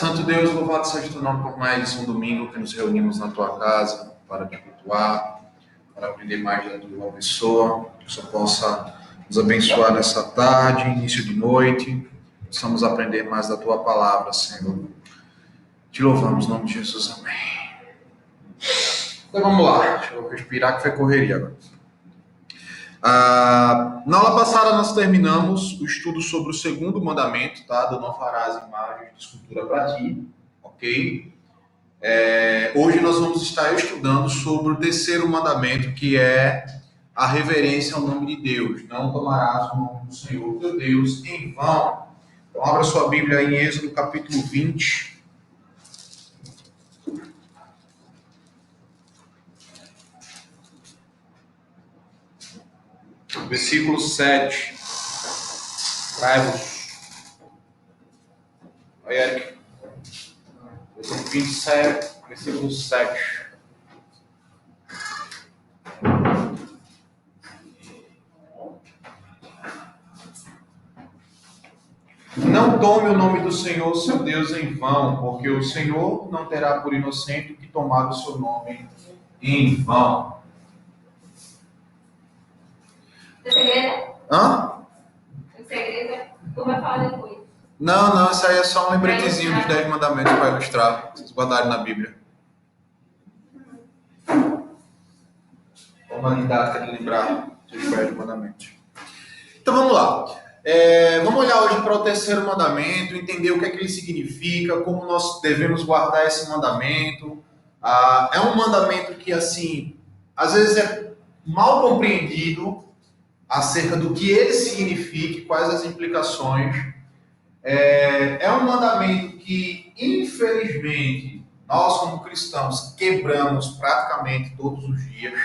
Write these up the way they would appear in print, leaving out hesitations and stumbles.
Santo Deus, louvado seja o teu nome por mais um domingo que nos reunimos na tua casa para te cultuar, para aprender mais da tua pessoa, que o Senhor possa nos abençoar nessa tarde, início de noite, possamos aprender mais da tua palavra, Senhor. Te louvamos, em nome de Jesus, amém. Então vamos lá, deixa eu respirar que foi correria agora. Na aula passada nós terminamos o estudo sobre o segundo mandamento, tá? Do não farás imagens de escultura para ti, ok? Hoje nós vamos estar estudando sobre o terceiro mandamento, que é a reverência ao nome de Deus. Não tomarás o nome do Senhor teu Deus em vão. Então abra sua Bíblia em Êxodo capítulo 20. Versículo 7. Trai-vos. Oi, Eric. Êxodo 27, versículo 7. Não tome o nome do Senhor, seu Deus, em vão, porque o Senhor não terá por inocente o que tomar o seu nome em vão. Segredo? Hã? O segredo, tu vai falar depois. Não, isso aí é só um lembretezinho dos 10 mandamentos para ilustrar. Vocês guardarem na Bíblia. Uma didática de lembrar dos 10 mandamentos. Então vamos lá. Vamos olhar hoje para o terceiro mandamento, entender o que é que ele significa, como nós devemos guardar esse mandamento. É um mandamento que, assim, às vezes é mal compreendido acerca do que ele significa, quais as implicações. É um mandamento que, infelizmente, nós como cristãos quebramos praticamente todos os dias.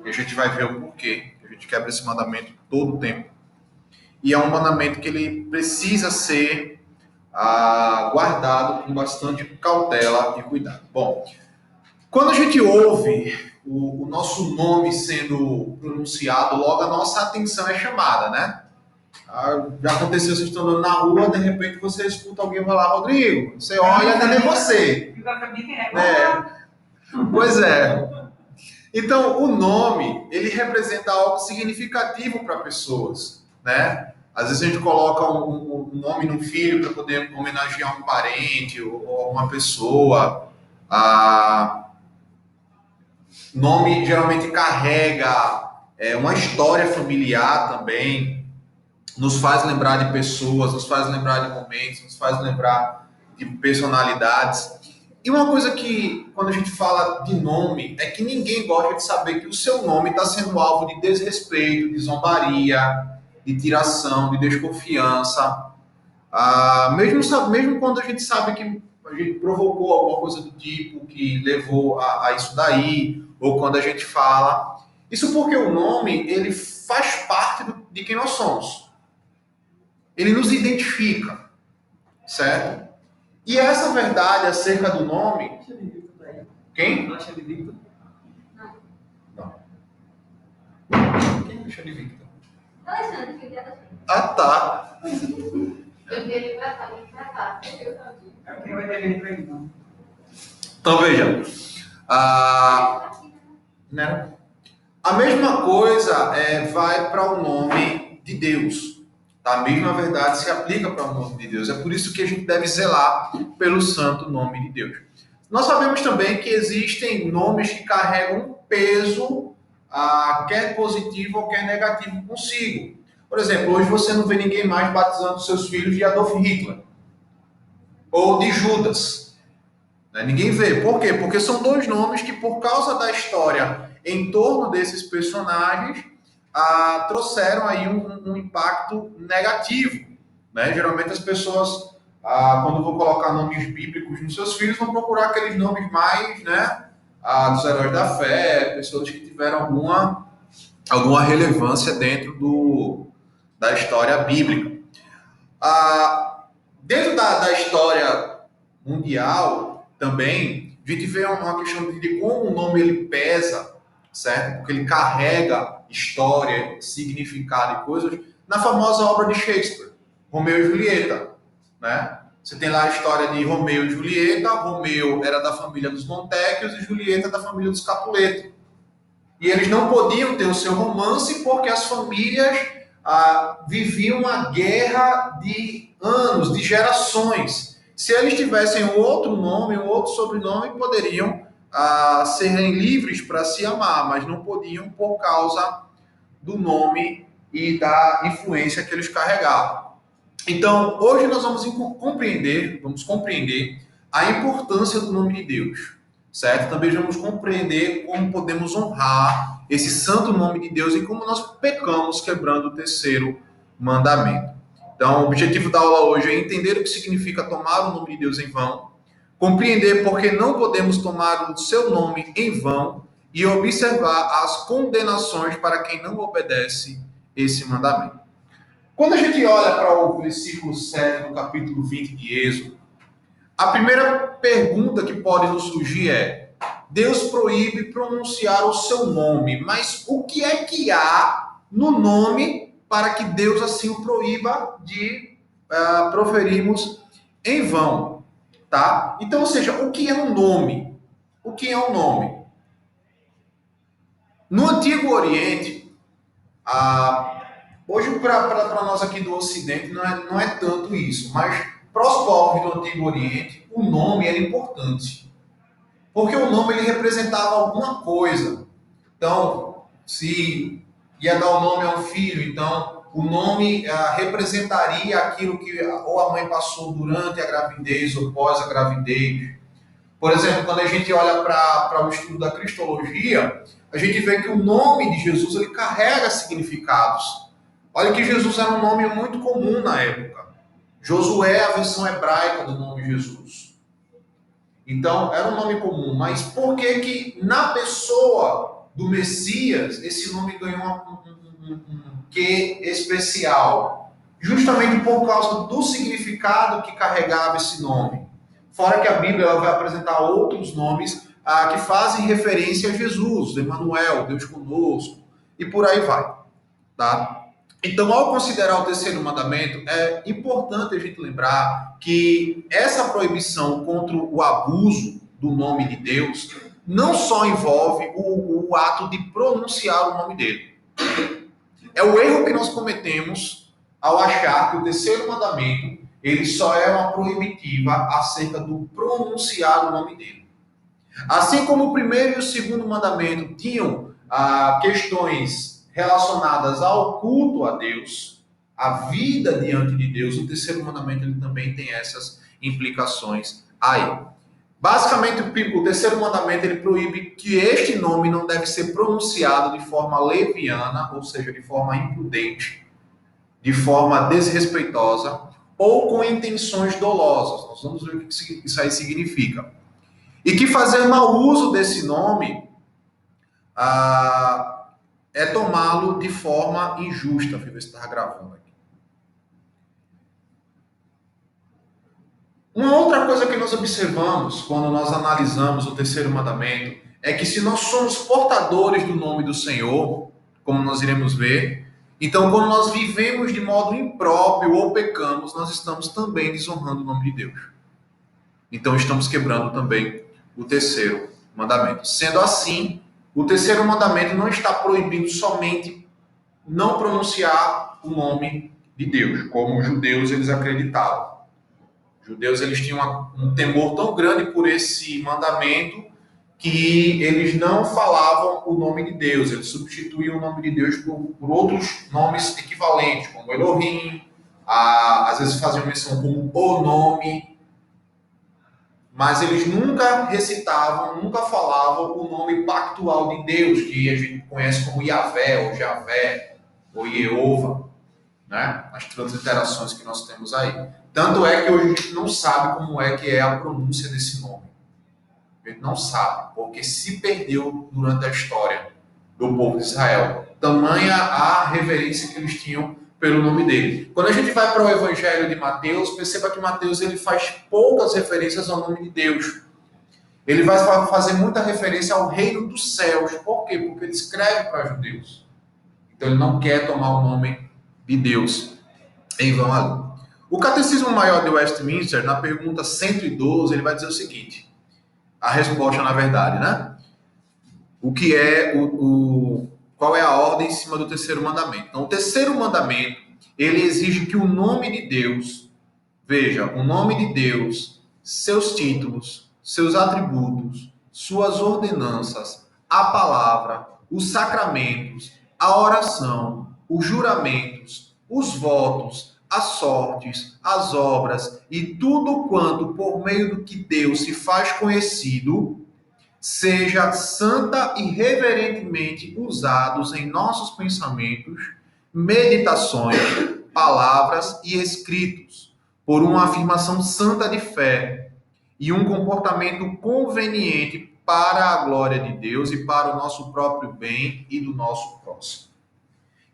E a gente vai ver o porquê. A gente quebra esse mandamento todo o tempo. E é um mandamento que ele precisa ser guardado com bastante cautela e cuidado. Bom, quando a gente ouve o nosso nome sendo pronunciado, logo a nossa atenção é chamada, né? Já aconteceu, vocês estão andando na rua, de repente você escuta alguém falar, Rodrigo, você olha, não é você. Pois é. Então, o nome, ele representa algo significativo para pessoas, né? Às vezes a gente coloca um nome no filho para poder homenagear um parente ou uma pessoa. Nome geralmente carrega uma história familiar também, nos faz lembrar de pessoas, nos faz lembrar de momentos, nos faz lembrar de personalidades. E uma coisa que, quando a gente fala de nome, é que ninguém gosta de saber que o seu nome está sendo alvo de desrespeito, de zombaria, de tiração, de desconfiança. Mesmo quando a gente sabe que a gente provocou alguma coisa do tipo que levou a isso daí, ou quando a gente fala. Isso porque o nome, ele faz parte de quem nós somos. Ele nos identifica, certo? E essa verdade acerca do nome... Quem? Não é de Victor? Não. Quem é Alexandre Victor? Alexandre, filho da... Ah, tá. Eu vi ele pra cá. Quem vai ter ele pra ele, não? Então, veja. Né? A mesma coisa vai para o nome de Deus. A mesma verdade se aplica para o nome de Deus. É por isso que a gente deve zelar pelo santo nome de Deus. Nós sabemos também que existem nomes que carregam um peso, quer positivo ou quer negativo consigo. Por exemplo, hoje você não vê ninguém mais batizando seus filhos de Adolf Hitler ou de Judas. Né? Ninguém vê. Por quê? Porque são dois nomes que, por causa da história em torno desses personagens, trouxeram aí um impacto negativo. Né? Geralmente as pessoas, quando vão colocar nomes bíblicos nos seus filhos, vão procurar aqueles nomes mais, né, dos heróis da fé, pessoas que tiveram alguma relevância dentro da história bíblica. Dentro da história mundial também, a gente vê uma questão de como o nome ele pesa, certo? Porque ele carrega história, significado e coisas, na famosa obra de Shakespeare, Romeu e Julieta, né? Você tem lá a história de Romeu e Julieta. Romeu era da família dos Montecchios e Julieta da família dos Capuleto. E eles não podiam ter o seu romance porque as famílias viviam uma guerra de anos, de gerações. Se eles tivessem um outro nome, um outro sobrenome, poderiam serem livres para se amar, mas não podiam por causa do nome e da influência que eles carregavam. Então, hoje nós vamos compreender a importância do nome de Deus, certo? Também vamos compreender como podemos honrar esse santo nome de Deus e como nós pecamos quebrando o terceiro mandamento. Então, o objetivo da aula hoje é entender o que significa tomar o nome de Deus em vão, compreender por que não podemos tomar o seu nome em vão e observar as condenações para quem não obedece esse mandamento. Quando a gente olha para o versículo 7 do capítulo 20 de Êxodo, a primeira pergunta que pode nos surgir é: Deus proíbe pronunciar o seu nome, mas o que é que há no nome para que Deus assim o proíba de proferirmos em vão? Tá? Então, ou seja, o que é um nome? O que é um nome? No Antigo Oriente, hoje para nós aqui do Ocidente não é tanto isso, mas para os povos do Antigo Oriente, o nome era importante. Porque o nome ele representava alguma coisa. Então, se ia dar o nome a um filho, então o nome representaria aquilo que ou a mãe passou durante a gravidez ou pós a gravidez. Por exemplo, quando a gente olha para o estudo da cristologia, a gente vê que o nome de Jesus ele carrega significados. Olha que Jesus era um nome muito comum na época. Josué é a versão hebraica do nome Jesus. Então, era um nome comum. Mas por que na pessoa do Messias esse nome ganhou um quê especial? Justamente por causa do significado que carregava esse nome. Fora que a Bíblia ela vai apresentar outros nomes que fazem referência a Jesus, Emmanuel, Deus conosco, e por aí vai. Tá? Então, ao considerar o terceiro mandamento, é importante a gente lembrar que essa proibição contra o abuso do nome de Deus não só envolve o ato de pronunciar o nome dele. É o erro que nós cometemos ao achar que o terceiro mandamento ele só é uma proibitiva acerca do pronunciar o nome dele. Assim como o primeiro e o segundo mandamento tinham questões relacionadas ao culto a Deus, a vida diante de Deus, o terceiro mandamento ele também tem essas implicações aí. Basicamente, o terceiro mandamento ele proíbe que este nome não deve ser pronunciado de forma leviana, ou seja, de forma imprudente, de forma desrespeitosa ou com intenções dolosas. Nós vamos ver o que isso aí significa. E que fazer mau uso desse nome é tomá-lo de forma injusta. Deixa eu ver se estava gravando aqui. Uma outra coisa que nós observamos quando nós analisamos o terceiro mandamento é que se nós somos portadores do nome do Senhor, como nós iremos ver, então quando nós vivemos de modo impróprio ou pecamos, nós estamos também desonrando o nome de Deus. Então estamos quebrando também o terceiro mandamento. Sendo assim, o terceiro mandamento não está proibindo somente não pronunciar o nome de Deus, como os judeus eles acreditavam. Os judeus eles tinham um temor tão grande por esse mandamento que eles não falavam o nome de Deus, eles substituíam o nome de Deus por outros nomes equivalentes, como Elohim, às vezes faziam menção como o nome, mas eles nunca recitavam, nunca falavam o nome pactual de Deus, que a gente conhece como Yahvé, ou Javé, ou Jeová, né? As transliterações que nós temos aí. Tanto é que hoje a gente não sabe como é que é a pronúncia desse nome. A gente não sabe, porque se perdeu durante a história do povo de Israel. Tamanha a reverência que eles tinham pelo nome dele. Quando a gente vai para o Evangelho de Mateus, perceba que Mateus ele faz poucas referências ao nome de Deus. Ele vai fazer muita referência ao reino dos céus. Por quê? Porque ele escreve para judeus. Então ele não quer tomar o nome de Deus em vão ali. O Catecismo Maior de Westminster, na pergunta 112, ele vai dizer o seguinte, a resposta, na verdade, né? O que é qual é a ordem em cima do terceiro mandamento? Então, o terceiro mandamento, ele exige que o nome de Deus, veja, o nome de Deus, seus títulos, seus atributos, suas ordenanças, a palavra, os sacramentos, a oração, os juramentos, os votos, as sortes, as obras e tudo quanto por meio do que Deus se faz conhecido, seja santa e reverentemente usados em nossos pensamentos, meditações, palavras e escritos, por uma afirmação santa de fé e um comportamento conveniente para a glória de Deus e para o nosso próprio bem e do nosso próximo.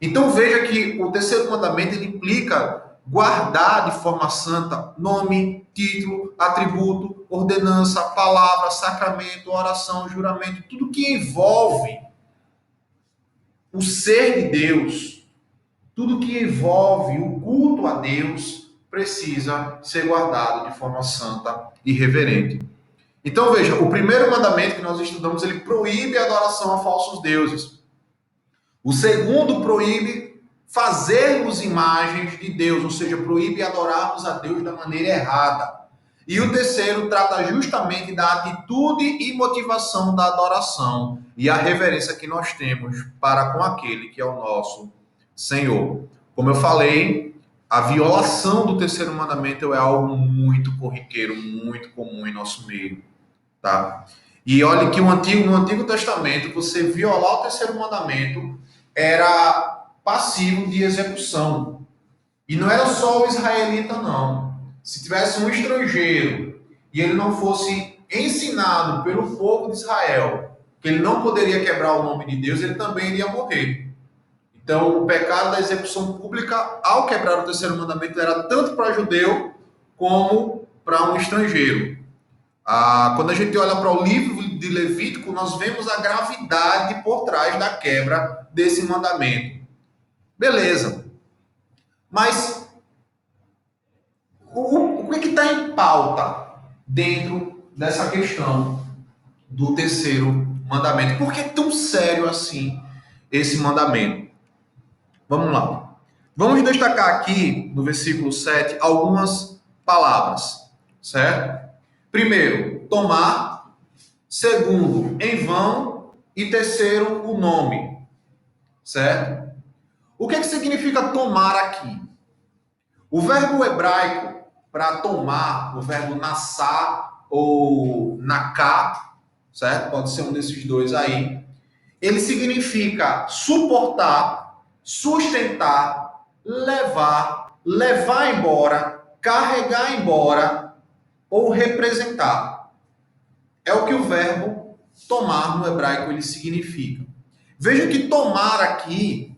Então veja que o terceiro mandamento ele implica guardar de forma santa nome, título, atributo, ordenança, palavra, sacramento, oração, juramento, tudo que envolve o ser de Deus, tudo que envolve o culto a Deus, precisa ser guardado de forma santa e reverente. Então veja, o primeiro mandamento que nós estudamos, ele proíbe a adoração a falsos deuses. O segundo proíbe fazermos imagens de Deus, ou seja, proíbe adorarmos a Deus da maneira errada. E o terceiro trata justamente da atitude e motivação da adoração e a reverência que nós temos para com aquele que é o nosso Senhor. Como eu falei, a violação do terceiro mandamento é algo muito corriqueiro, muito comum em nosso meio, tá? E olha que no Antigo Testamento, você violar o terceiro mandamento era passivo de execução. E não era só o israelita, não. Se tivesse um estrangeiro e ele não fosse ensinado pelo povo de Israel que ele não poderia quebrar o nome de Deus, ele também iria morrer. Então, o pecado da execução pública, ao quebrar o terceiro mandamento, era tanto para judeu como para um estrangeiro. Quando a gente olha para o livro de Levítico, nós vemos a gravidade por trás da quebra desse mandamento. Beleza. Mas o que está em pauta dentro dessa questão do terceiro mandamento? Por que é tão sério assim esse mandamento? Vamos lá. Vamos destacar aqui, no versículo 7, algumas palavras, certo? Primeiro, tomar. Segundo, em vão. E terceiro, o nome, certo? O que significa tomar aqui? O verbo hebraico para tomar, o verbo nassar ou naká, certo? Pode ser um desses dois aí. Ele significa suportar, sustentar, levar embora, carregar embora ou representar. É o que o verbo tomar no hebraico ele significa. Veja que tomar aqui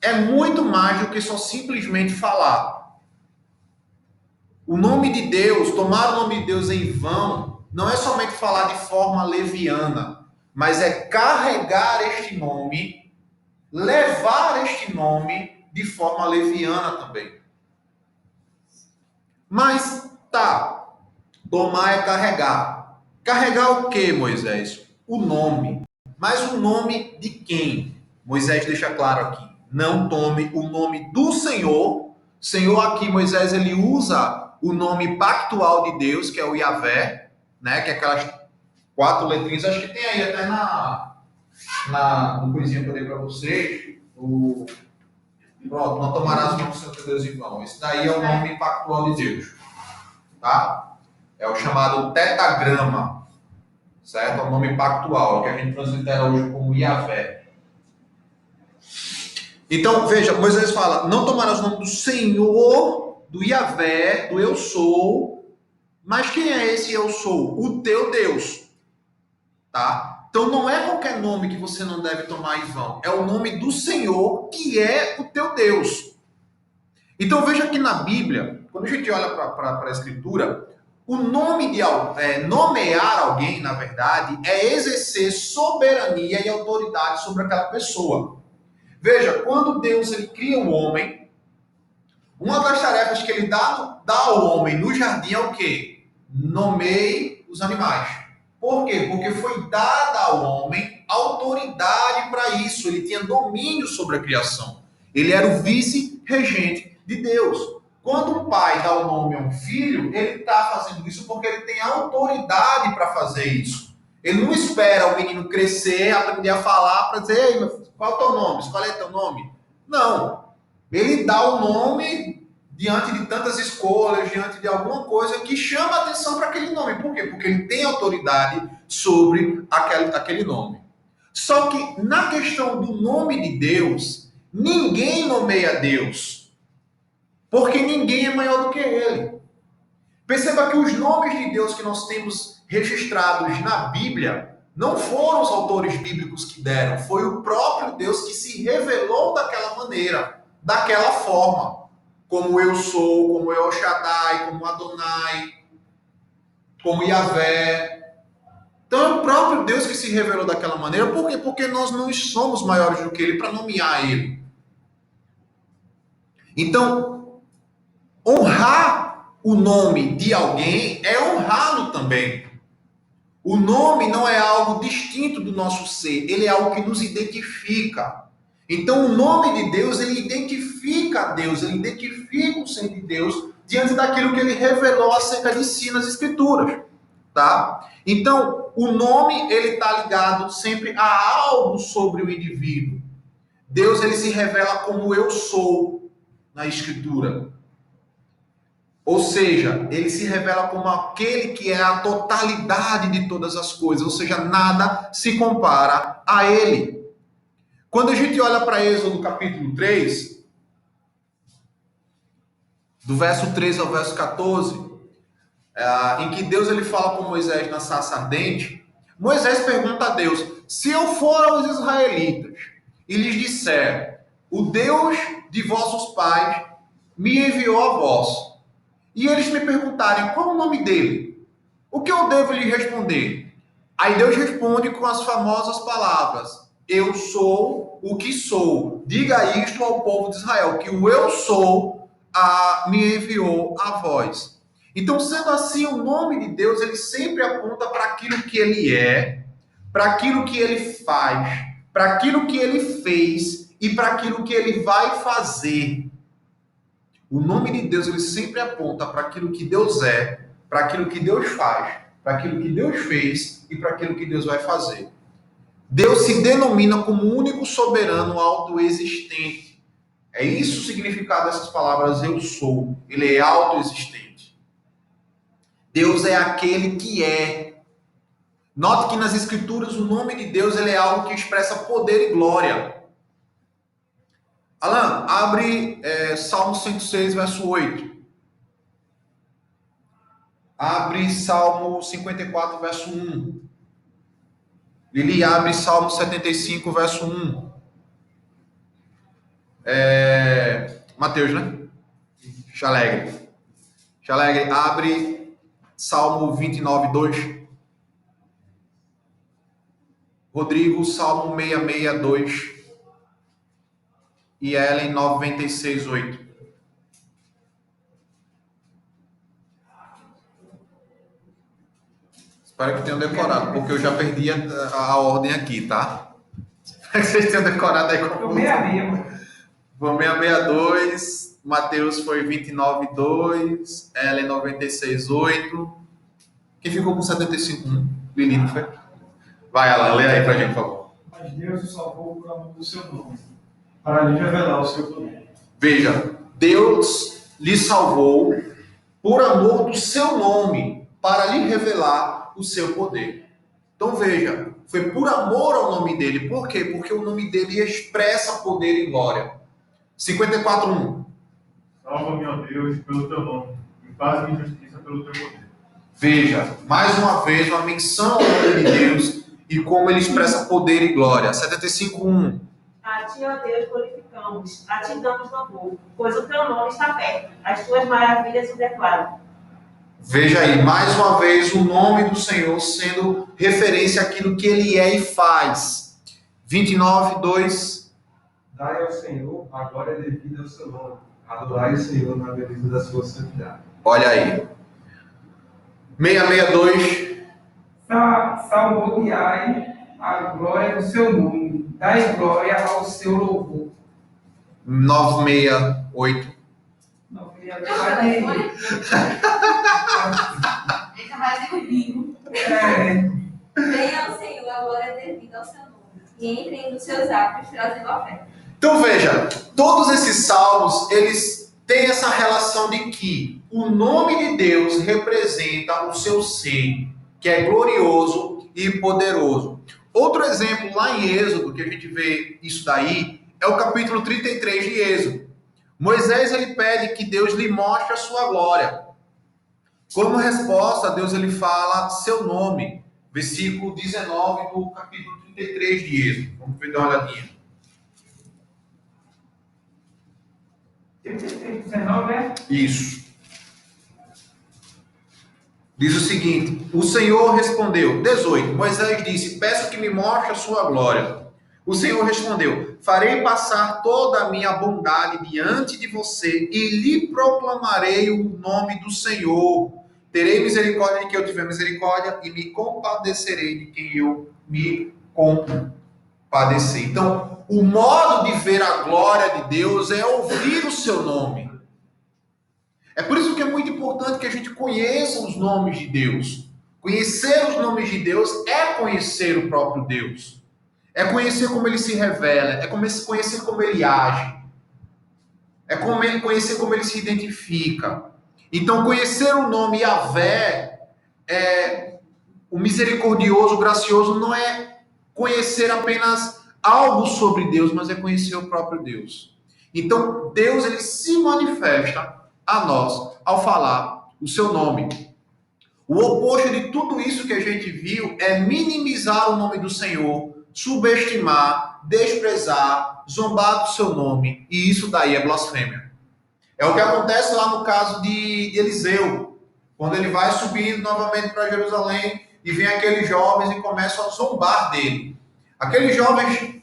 é muito mais do que só simplesmente falar. O nome de Deus, tomar o nome de Deus em vão, não é somente falar de forma leviana, mas é carregar este nome, levar este nome de forma leviana também. Mas, tomar é carregar. Carregar o que, Moisés? O nome. Mas o nome de quem? Moisés deixa claro aqui. Não tome o nome do Senhor. Senhor aqui, Moisés, ele usa o nome pactual de Deus, que é o Yahvé, né? Que é aquelas 4 letrinhas. Acho que tem aí até no coisinha que eu dei para vocês. Pronto, não tomarás o nome do Senhor teu Deus em vão. Esse daí é o nome pactual de Deus. Tá? É o chamado tetagrama. Certo? É o nome pactual, que a gente translitera hoje como Yahvé. Então, veja, Moisés fala, não tomarás o nome do Senhor, do Yahvé, do Eu Sou, mas quem é esse Eu Sou? O teu Deus. Tá? Então, não é qualquer nome que você não deve tomar em vão, é o nome do Senhor, que é o teu Deus. Então, veja que na Bíblia, quando a gente olha para a Escritura, o nome de nomear alguém, na verdade, é exercer soberania e autoridade sobre aquela pessoa. Veja, quando Deus ele cria o Uma das tarefas que ele dá ao homem no jardim é o quê? Nomeie os animais. Por quê? Porque foi dada ao homem autoridade para isso. Ele tinha domínio sobre a criação. Ele era o vice-regente de Deus. Quando o pai dá o nome a um filho, ele está fazendo isso porque ele tem autoridade para fazer isso. Ele não espera o menino crescer, aprender a falar para dizer: ei, meu filho, qual é o teu nome? Escolhe aí teu nome. Não. Ele dá o nome diante de tantas escolhas, diante de alguma coisa que chama a atenção para aquele nome. Por quê? Porque ele tem autoridade sobre aquele nome. Só que na questão do nome de Deus, ninguém nomeia Deus, porque ninguém é maior do que ele. Perceba que os nomes de Deus que nós temos registrados na Bíblia não foram os autores bíblicos que deram, foi o próprio Deus que se revelou daquela maneira, daquela forma, como eu sou, como El Shaddai, como Adonai, como Yahvé. Então é o próprio Deus que se revelou daquela maneira. Por quê? Porque nós não somos maiores do que ele para nomear ele. Então, honrar o nome de alguém é honrá-lo também. O nome não é algo distinto do nosso ser, ele é algo que nos identifica. Então, o nome de Deus, ele identifica a Deus, ele identifica o ser de Deus diante daquilo que ele revelou acerca de si nas Escrituras, tá? Então, o nome, ele está ligado sempre a algo sobre o indivíduo. Deus, ele se revela como eu sou na Escritura. Ou seja, ele se revela como aquele que é a totalidade de todas as coisas, ou seja, nada se compara a ele. Quando a gente olha para Êxodo capítulo 3, do verso 13 ao verso 14, em que Deus ele fala com Moisés na sarça ardente, Moisés pergunta a Deus: se eu for aos israelitas e lhes disser, o Deus de vossos pais me enviou a vós, e eles me perguntarem qual é o nome dele, o que eu devo lhe responder? Aí Deus responde com as famosas palavras: eu sou o que sou. Diga isto ao povo de Israel, que o eu sou me enviou a vós. Então, sendo assim, o nome de Deus, ele sempre aponta para aquilo que ele é, para aquilo que ele faz, para aquilo que ele fez e para aquilo que ele vai fazer. O nome de Deus, ele sempre aponta para aquilo que Deus é, para aquilo que Deus faz, para aquilo que Deus fez e para aquilo que Deus vai fazer. Deus se denomina como o único soberano autoexistente. É isso o significado dessas palavras, eu sou. Ele é autoexistente. Deus é aquele que é. Note que nas Escrituras o nome de Deus ele é algo que expressa poder e glória. Alan, abre Salmo 106, verso 8. Abre Salmo 54, verso 1. Lili, abre Salmo 75, verso 1. Mateus, né? Chalegre, abre Salmo 29, 2. Rodrigo, Salmo 66, 2. E Ellen, 96, 8. Espero que tenham decorado, porque eu já perdi a ordem aqui, tá? Espero que vocês tenham decorado aí com Eu 66, mano. Foi 662, Mateus foi 29, 2, Ellen 96, 8. Quem ficou com 75, 1? Lili, não foi? Vai, Alan, lê aí pra gente, por favor. Mas Deus o salvou por amor do seu nome, para lhe revelar o seu poder. Veja, Deus lhe salvou por amor do seu nome, para lhe revelar o seu poder. Então veja, foi por amor ao nome dele. Por quê? Porque o nome dele expressa poder e glória. 54:1. Salva-me, ó Deus, pelo teu nome, e faz-me justiça pelo teu poder. Veja, mais uma vez, uma menção ao nome de Deus e como ele expressa poder e glória. 75:1. A ti, ó Deus, glorificamos, a ti damos louvor, pois o teu nome está perto, as tuas maravilhas o declaram. Veja aí, mais uma vez, o nome do Senhor sendo referência àquilo que ele é e faz. 29:2. Dai ao Senhor a glória devida ao seu nome, Adorai o Senhor na beleza da sua santidade. Olha aí. 662. Salmodiai a glória do seu nome, dai glória ao seu louvor. 968. Não, Deixa mais um vinho. Venha ao Senhor, a glória devida ao seu nome. E entrem nos seus átrios trazendo oferta. Então veja, todos esses salmos, eles têm essa relação de que o nome de Deus representa o seu ser, que é glorioso e poderoso. Outro exemplo lá em Êxodo, que a gente vê isso daí, é o capítulo 33 de Êxodo. Moisés, ele pede que Deus lhe mostre a sua glória. Como resposta, Deus ele fala seu nome. Versículo 19 do capítulo 33 de Êxodo. Vamos ver, dar uma olhadinha. 19, é? Isso. Diz o seguinte: o Senhor respondeu, 18, Moisés disse, peço que me mostre a sua glória. O Senhor respondeu, farei passar toda a minha bondade diante de você e lhe proclamarei o nome do Senhor. Terei misericórdia de quem eu tiver misericórdia e me compadecerei de quem eu me compadecer. Então, o modo de ver a glória de Deus é ouvir o seu nome. É por isso que é muito importante que a gente conheça os nomes de Deus. Conhecer os nomes de Deus é conhecer o próprio Deus. É conhecer como ele se revela, é conhecer como ele age. É conhecer como ele se identifica. Então, conhecer o nome Yahvé, o misericordioso, o gracioso, não é conhecer apenas algo sobre Deus, mas é conhecer o próprio Deus. Então, Deus ele se manifesta a nós ao falar o seu nome. O oposto de tudo isso que a gente viu é minimizar o nome do Senhor, subestimar, desprezar, zombar do seu nome, e isso daí é blasfêmia. É o que acontece lá no caso de Eliseu, quando ele vai subindo novamente para Jerusalém e vem aqueles jovens e começam a zombar dele. Aqueles jovens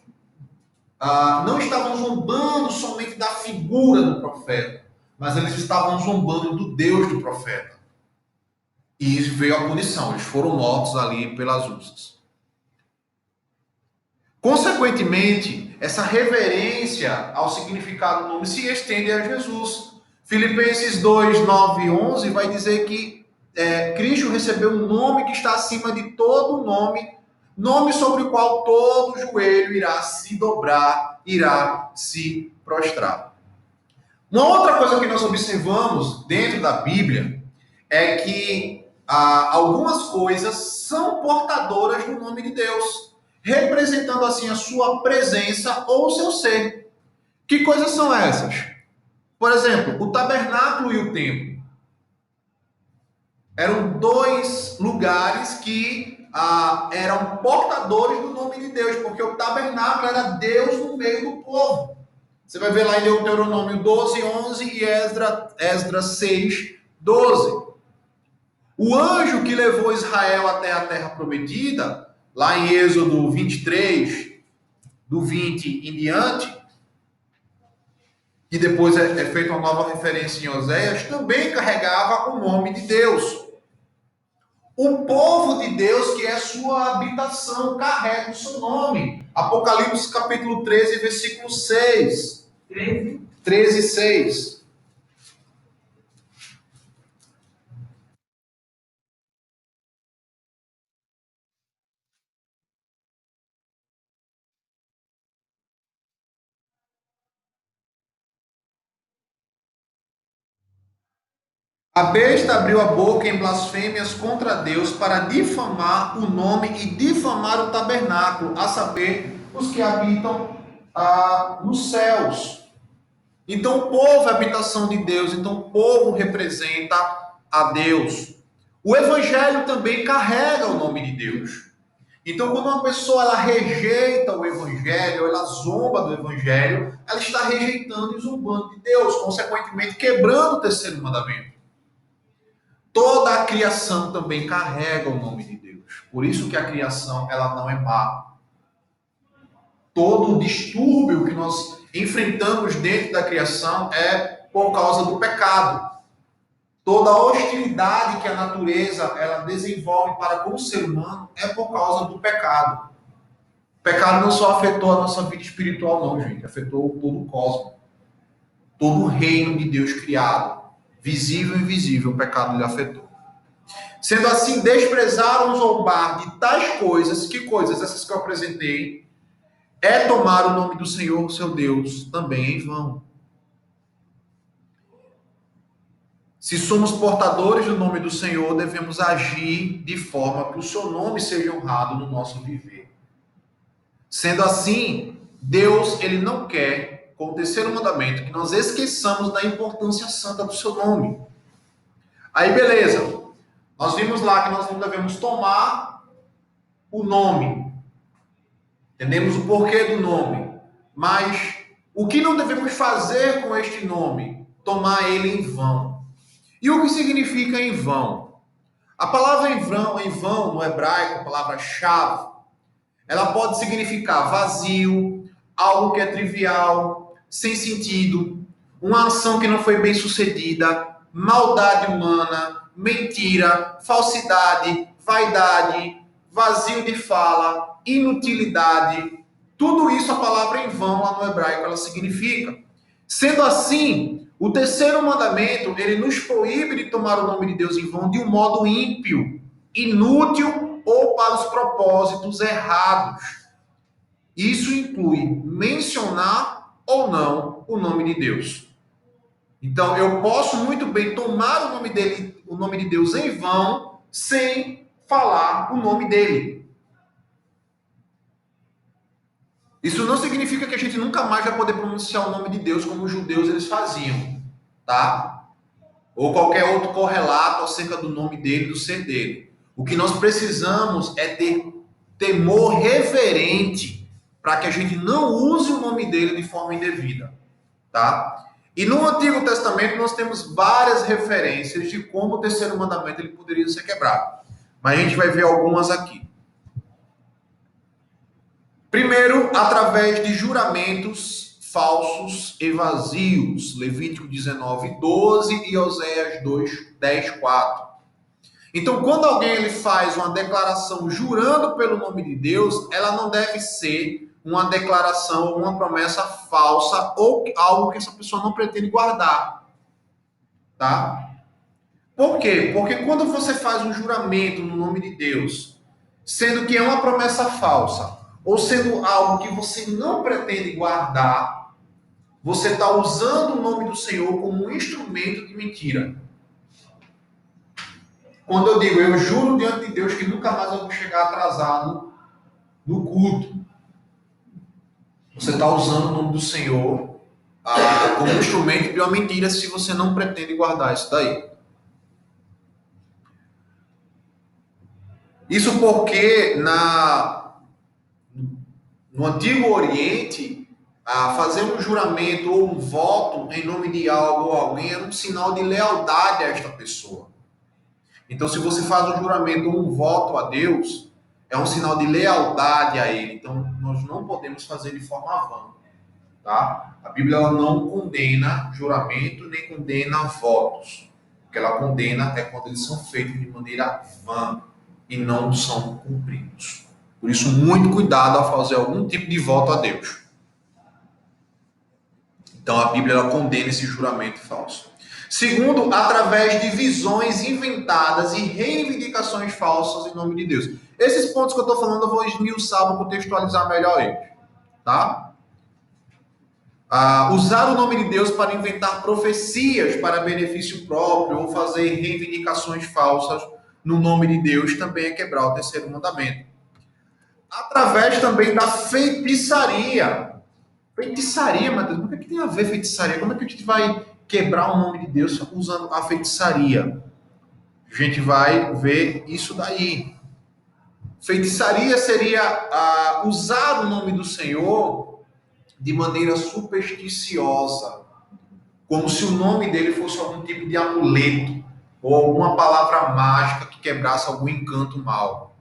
não estavam zombando somente da figura do profeta, mas eles estavam zombando do Deus do profeta. E isso veio a punição, eles foram mortos ali pelas ursas. Consequentemente, essa reverência ao significado do nome se estende a Jesus. Filipenses 2, 9 e 11 vai dizer que Cristo recebeu um nome que está acima de todo nome, nome sobre o qual todo joelho irá se dobrar, irá se prostrar. Uma outra coisa que nós observamos dentro da Bíblia é que algumas coisas são portadoras do nome de Deus, representando assim a sua presença ou o seu ser. Que coisas são essas? Por exemplo, o tabernáculo e o templo. Eram dois lugares que eram portadores do nome de Deus, porque o tabernáculo era Deus no meio do povo. Você vai ver lá em Deuteronômio 12, 11 e Esdras 6, 12. O anjo que levou Israel até a terra prometida, lá em Êxodo 23, do 20 em diante, e depois é feita uma nova referência em Oséias, também carregava o nome de Deus. O povo de Deus, que é sua habitação, carrega o seu nome. Apocalipse capítulo 13, versículo 6. 13, 6. A besta abriu a boca em blasfêmias contra Deus para difamar o nome e difamar o tabernáculo, a saber, os que habitam nos céus. Então o povo é a habitação de Deus, então o povo representa a Deus. O evangelho também carrega o nome de Deus. Então quando uma pessoa ela rejeita o evangelho, ela zomba do evangelho, ela está rejeitando e zombando de Deus, consequentemente quebrando o terceiro mandamento. Toda a criação também carrega o nome de Deus. Por isso que a criação ela não é má. Todo o distúrbio que nós enfrentamos dentro da criação é por causa do pecado. Toda a hostilidade que a natureza ela desenvolve para com o ser humano é por causa do pecado. O pecado não só afetou a nossa vida espiritual, não, gente. Afetou todo o cosmos. Todo o reino de Deus criado. Visível e invisível, o pecado lhe afetou. Sendo assim, desprezaram zombar de tais coisas. Que coisas? Essas que eu apresentei. É tomar o nome do Senhor, seu Deus, também em vão. Se somos portadores do nome do Senhor, devemos agir de forma que o seu nome seja honrado no nosso viver. Sendo assim, Deus, ele não quer, com o terceiro mandamento, que nós esqueçamos da importância santa do seu nome. Aí, beleza. Nós vimos lá que nós não devemos tomar o nome. Entendemos o porquê do nome. Mas o que não devemos fazer com este nome? Tomar ele em vão. E o que significa em vão? A palavra em vão no hebraico, a palavra-chave, ela pode significar vazio, algo que é trivial, sem sentido, uma ação que não foi bem sucedida, maldade humana, mentira, falsidade, vaidade, vazio de fala, inutilidade. Tudo isso a palavra em vão lá no hebraico ela significa. Sendo assim, o terceiro mandamento, ele nos proíbe de tomar o nome de Deus em vão de um modo ímpio, inútil ou para os propósitos errados. Isso inclui mencionar ou não o nome de Deus. Então, eu posso muito bem tomar o nome de Deus em vão, sem falar o nome dele. Isso não significa que a gente nunca mais vai poder pronunciar o nome de Deus como os judeus eles faziam, tá? Ou qualquer outro correlato acerca do nome dele, do ser dele. O que nós precisamos é ter temor reverente para que a gente não use o nome dele de forma indevida, tá? E no Antigo Testamento nós temos várias referências de como o terceiro mandamento ele poderia ser quebrado. Mas a gente vai ver algumas aqui. Primeiro, através de juramentos falsos e vazios. Levítico 19:12 e Oséias 2:10-4. Então, quando alguém ele faz uma declaração jurando pelo nome de Deus, ela não deve ser uma declaração, uma promessa falsa ou algo que essa pessoa não pretende guardar. Tá? Por quê? Porque quando você faz um juramento no nome de Deus, sendo que é uma promessa falsa, ou sendo algo que você não pretende guardar, você está usando o nome do Senhor como um instrumento de mentira. Quando eu digo, eu juro diante de Deus que nunca mais eu vou chegar atrasado no culto. Você está usando o nome do Senhor como instrumento de uma mentira se você não pretende guardar isso daí. Isso porque no Antigo Oriente, fazer um juramento ou um voto em nome de algo ou alguém era um sinal de lealdade a esta pessoa. Então, se você faz um juramento ou um voto a Deus, é um sinal de lealdade a Ele. Então, nós não podemos fazer de forma vã. Tá? A Bíblia ela não condena juramento nem condena votos. O que ela condena é quando eles são feitos de maneira vã e não são cumpridos. Por isso, muito cuidado ao fazer algum tipo de voto a Deus. Então, a Bíblia ela condena esse juramento falso. Segundo, através de visões inventadas e reivindicações falsas em nome de Deus. Esses pontos que eu estou falando, eu vou esmiuçar, vou contextualizar melhor eles. Tá? Usar o nome de Deus para inventar profecias para benefício próprio ou fazer reivindicações falsas no nome de Deus também é quebrar o terceiro mandamento. Através também da feitiçaria. Feitiçaria, Matheus, o que tem a ver feitiçaria? Como é que a gente vai quebrar o nome de Deus usando a feitiçaria? A gente vai ver isso daí. Feitiçaria seria usar o nome do Senhor de maneira supersticiosa, como se o nome dele fosse algum tipo de amuleto ou alguma palavra mágica que quebrasse algum encanto mal.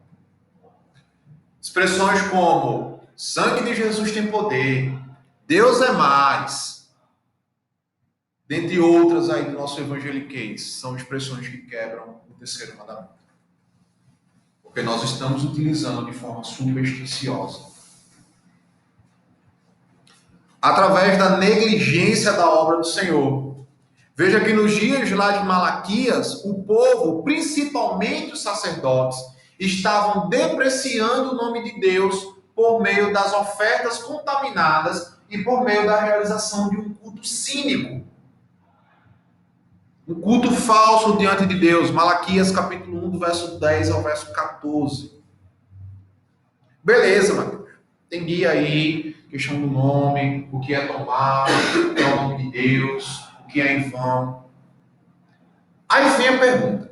Expressões como sangue de Jesus tem poder, Deus é mais, dentre outras aí do nosso evangeliquez, são expressões que quebram o terceiro mandamento. Porque nós estamos utilizando de forma supersticiosa. Através da negligência da obra do Senhor. Veja que nos dias lá de Malaquias, o povo, principalmente os sacerdotes, estavam depreciando o nome de Deus por meio das ofertas contaminadas e por meio da realização de um culto cínico. Um culto falso diante de Deus. Malaquias capítulo 1, do verso 10 ao verso 14. Beleza, mano. Tem guia aí, questão do nome, o que é tomar, o que é o nome de Deus, o que é em vão. Aí vem a pergunta.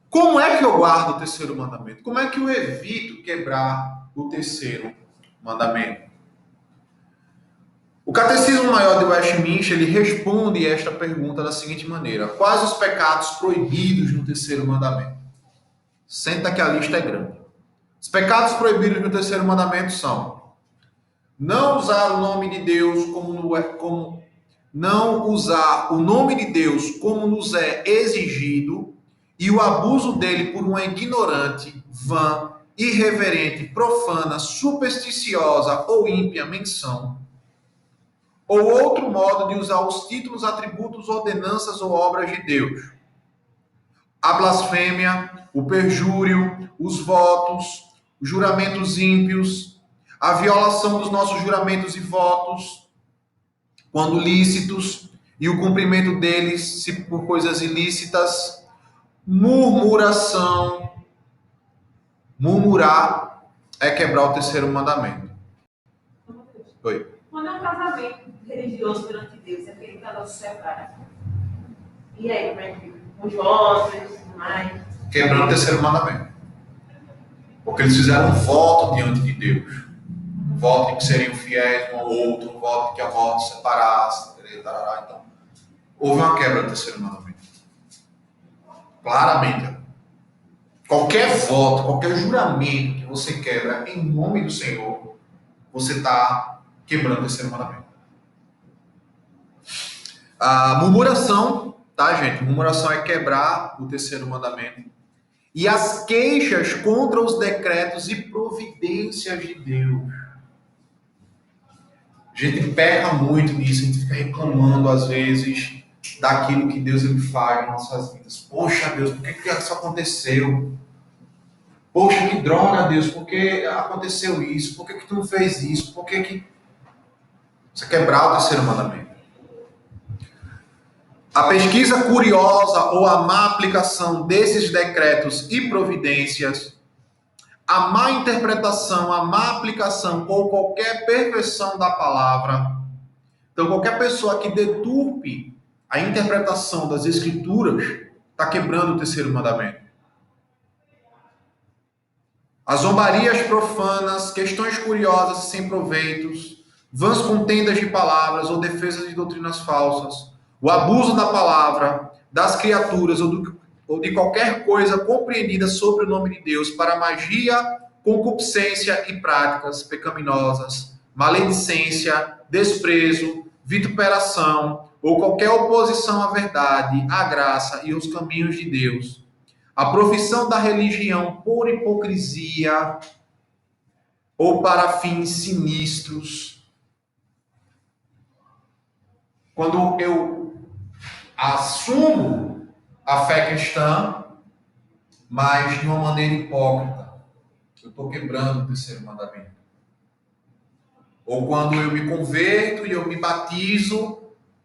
Como é que eu guardo o terceiro mandamento? Como é que eu evito quebrar o terceiro mandamento? O Catecismo Maior de Westminster, ele responde esta pergunta da seguinte maneira: quais os pecados proibidos no terceiro mandamento? Senta que a lista é grande. Os pecados proibidos no terceiro mandamento são: não usar o nome de Deus não usar o nome de Deus como nos é exigido, e o abuso dele por uma ignorante, vã, irreverente, profana, supersticiosa ou ímpia menção, ou outro modo de usar os títulos, atributos, ordenanças ou obras de Deus. A blasfêmia, o perjúrio, os votos, os juramentos ímpios, a violação dos nossos juramentos e votos, quando lícitos, e o cumprimento deles, se por coisas ilícitas, murmuração. Murmurar é quebrar o terceiro mandamento. Oi. Quando é um casamento religioso perante Deus, é aquele casal se separa. E aí, como é que fica? Os votos e tudo mais. Quebrando o terceiro mandamento. Porque eles fizeram um voto diante de Deus. Um voto de que seriam fiéis um ao outro, um voto de que a morte separasse. Então, houve uma quebra do terceiro mandamento. Claramente. Qualquer voto, qualquer juramento que você quebra em nome do Senhor, você está quebrando o terceiro mandamento. A murmuração, tá, gente? Murmuração é quebrar o terceiro mandamento. E as queixas contra os decretos e providências de Deus. A gente peca muito nisso, a gente fica reclamando às vezes daquilo que Deus ele faz em nossas vidas. Poxa, Deus, por que isso aconteceu? Poxa, que droga, Deus, por que aconteceu isso? Por que tu não fez isso? Por que você quebrar o terceiro mandamento? A pesquisa curiosa ou a má aplicação desses decretos e providências, a má interpretação, a má aplicação ou qualquer perversão da palavra. Então, qualquer pessoa que deturpe a interpretação das Escrituras está quebrando o terceiro mandamento. As zombarias profanas, questões curiosas e sem proveitos, vãs contendas de palavras ou defesas de doutrinas falsas, o abuso da palavra, das criaturas ou de qualquer coisa compreendida sobre o nome de Deus para magia, concupiscência e práticas pecaminosas, maledicência, desprezo, vituperação ou qualquer oposição à verdade, à graça e aos caminhos de Deus. A profissão da religião por hipocrisia ou para fins sinistros. Quando eu assumo a fé cristã, mas de uma maneira hipócrita, eu estou quebrando o terceiro mandamento. Ou quando eu me converto e eu me batizo,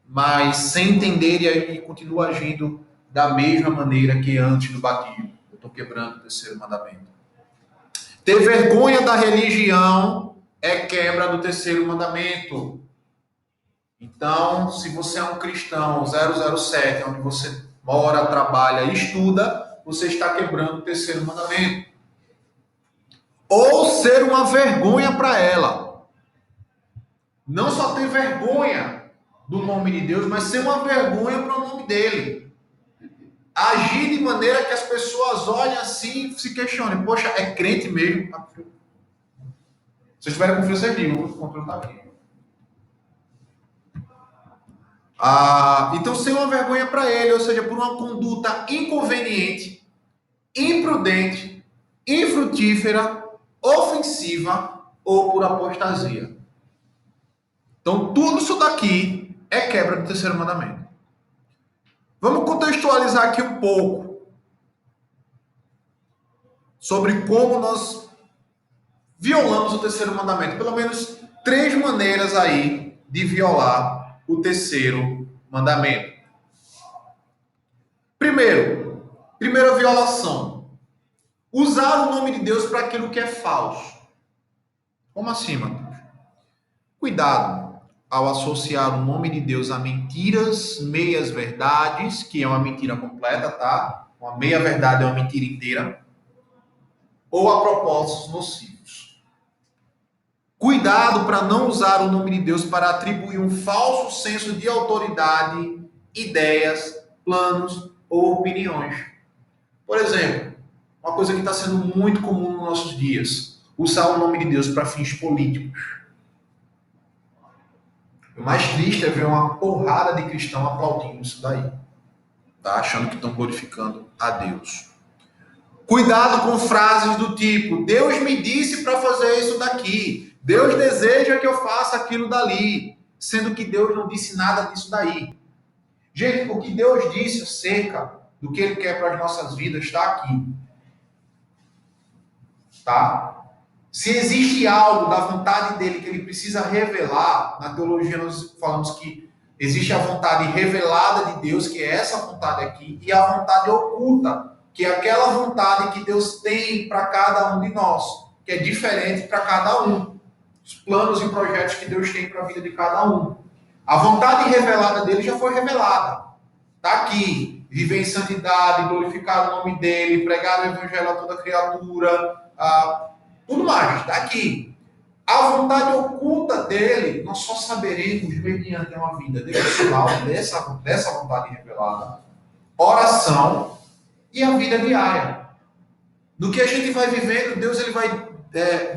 mas sem entender e continuo agindo da mesma maneira que antes do batismo. Eu estou quebrando o terceiro mandamento. Ter vergonha da religião é quebra do terceiro mandamento. Então, se você é um cristão 007, onde você mora, trabalha e estuda, você está quebrando o terceiro mandamento. Ou ser uma vergonha para ela. Não só ter vergonha do nome de Deus, mas ser uma vergonha para o nome dele. Agir de maneira que as pessoas olhem assim e se questionem. Poxa, é crente mesmo? Se vocês tiverem confiança, vocês digam. O controle está aqui. Então, sem uma vergonha para ele, ou seja, por uma conduta inconveniente, imprudente, infrutífera, ofensiva ou por apostasia. Então, tudo isso daqui é quebra do terceiro mandamento. Vamos contextualizar aqui um pouco sobre como nós violamos o terceiro mandamento. Pelo menos 3 maneiras aí de violar o terceiro mandamento. Primeira violação. Usar o nome de Deus para aquilo que é falso. Como assim, Matheus? Cuidado ao associar o nome de Deus a mentiras, meias verdades, que é uma mentira completa, tá? Uma meia verdade é uma mentira inteira. Ou a propósitos nocivos. Cuidado para não usar o nome de Deus para atribuir um falso senso de autoridade, ideias, planos ou opiniões. Por exemplo, uma coisa que está sendo muito comum nos nossos dias, usar o nome de Deus para fins políticos. O mais triste é ver uma porrada de cristão aplaudindo isso daí, tá? Achando que estão glorificando a Deus. Cuidado com frases do tipo, Deus me disse para fazer isso daqui, Deus deseja que eu faça aquilo dali, sendo que Deus não disse nada disso daí. Gente, o que Deus disse acerca do que Ele quer para as nossas vidas está aqui. Tá? Se existe algo da vontade dele que ele precisa revelar, na teologia nós falamos que existe a vontade revelada de Deus, que é essa vontade aqui, e a vontade oculta, que é aquela vontade que Deus tem para cada um de nós, que é diferente para cada um. Os planos e projetos que Deus tem para a vida de cada um. A vontade revelada dele já foi revelada. Está aqui. Viver em santidade, glorificar o nome dele, pregar o evangelho a toda criatura, tudo mais, está aqui. A vontade oculta dele, nós só saberemos mediante uma vida devocional dessa vontade revelada, oração e a vida diária. No que a gente vai vivendo, Deus ele vai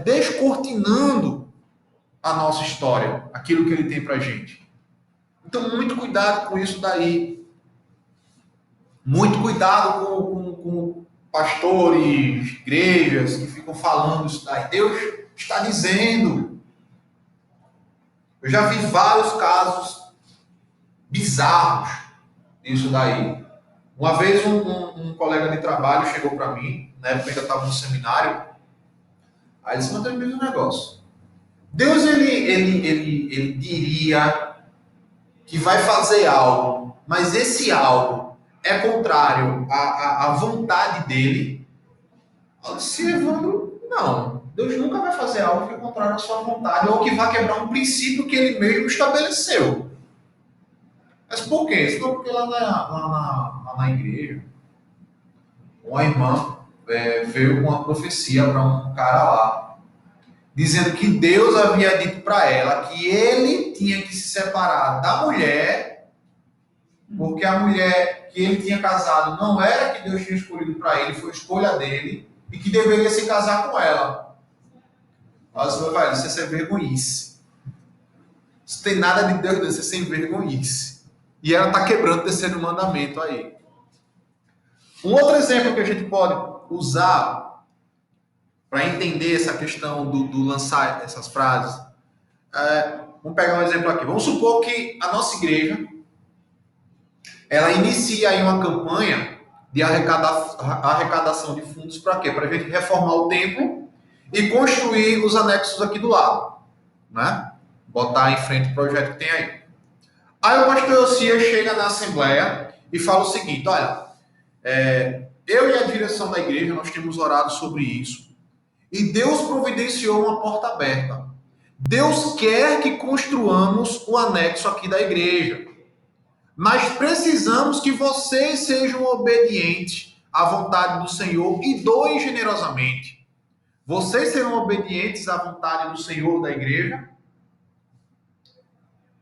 descortinando a nossa história, aquilo que ele tem pra gente. Então, muito cuidado com isso daí. Muito cuidado com pastores, igrejas que ficam falando isso daí. Deus está dizendo. Eu já vi vários casos bizarros disso daí. Uma vez um colega de trabalho chegou para mim, na época eu ainda estava no seminário, aí ele disse, mas eu me um negócio. Deus, ele diria que vai fazer algo, mas esse algo é contrário à vontade dele. Eu disse, Evandro, não. Deus nunca vai fazer algo que é contrário à sua vontade ou que vai quebrar um princípio que ele mesmo estabeleceu. Mas por quê? Isso porque lá na igreja, uma irmã veio com uma profecia para um cara lá, dizendo que Deus havia dito para ela que ele tinha que se separar da mulher, porque a mulher que ele tinha casado não era que Deus tinha escolhido para ele, foi escolha dele, e que deveria se casar com ela. Mas meu pai, isso é sem vergonhice. Isso tem nada de Deus, isso é sem vergonhice. E ela está quebrando o terceiro mandamento aí. Um outro exemplo que a gente pode usar para entender essa questão do lançar essas frases. Vamos pegar um exemplo aqui. Vamos supor que a nossa igreja ela inicia aí uma campanha de arrecadação de fundos para quê? Para a gente reformar o templo e construir os anexos aqui do lado, né? Botar em frente o projeto que tem aí. Aí o pastor Osias chega na assembleia e fala o seguinte, olha, eu e a direção da igreja, nós temos orado sobre isso e Deus providenciou uma porta aberta. Deus quer que construamos o anexo aqui da igreja. Mas precisamos que vocês sejam obedientes à vontade do Senhor e doem generosamente. Vocês serão obedientes à vontade do Senhor da igreja?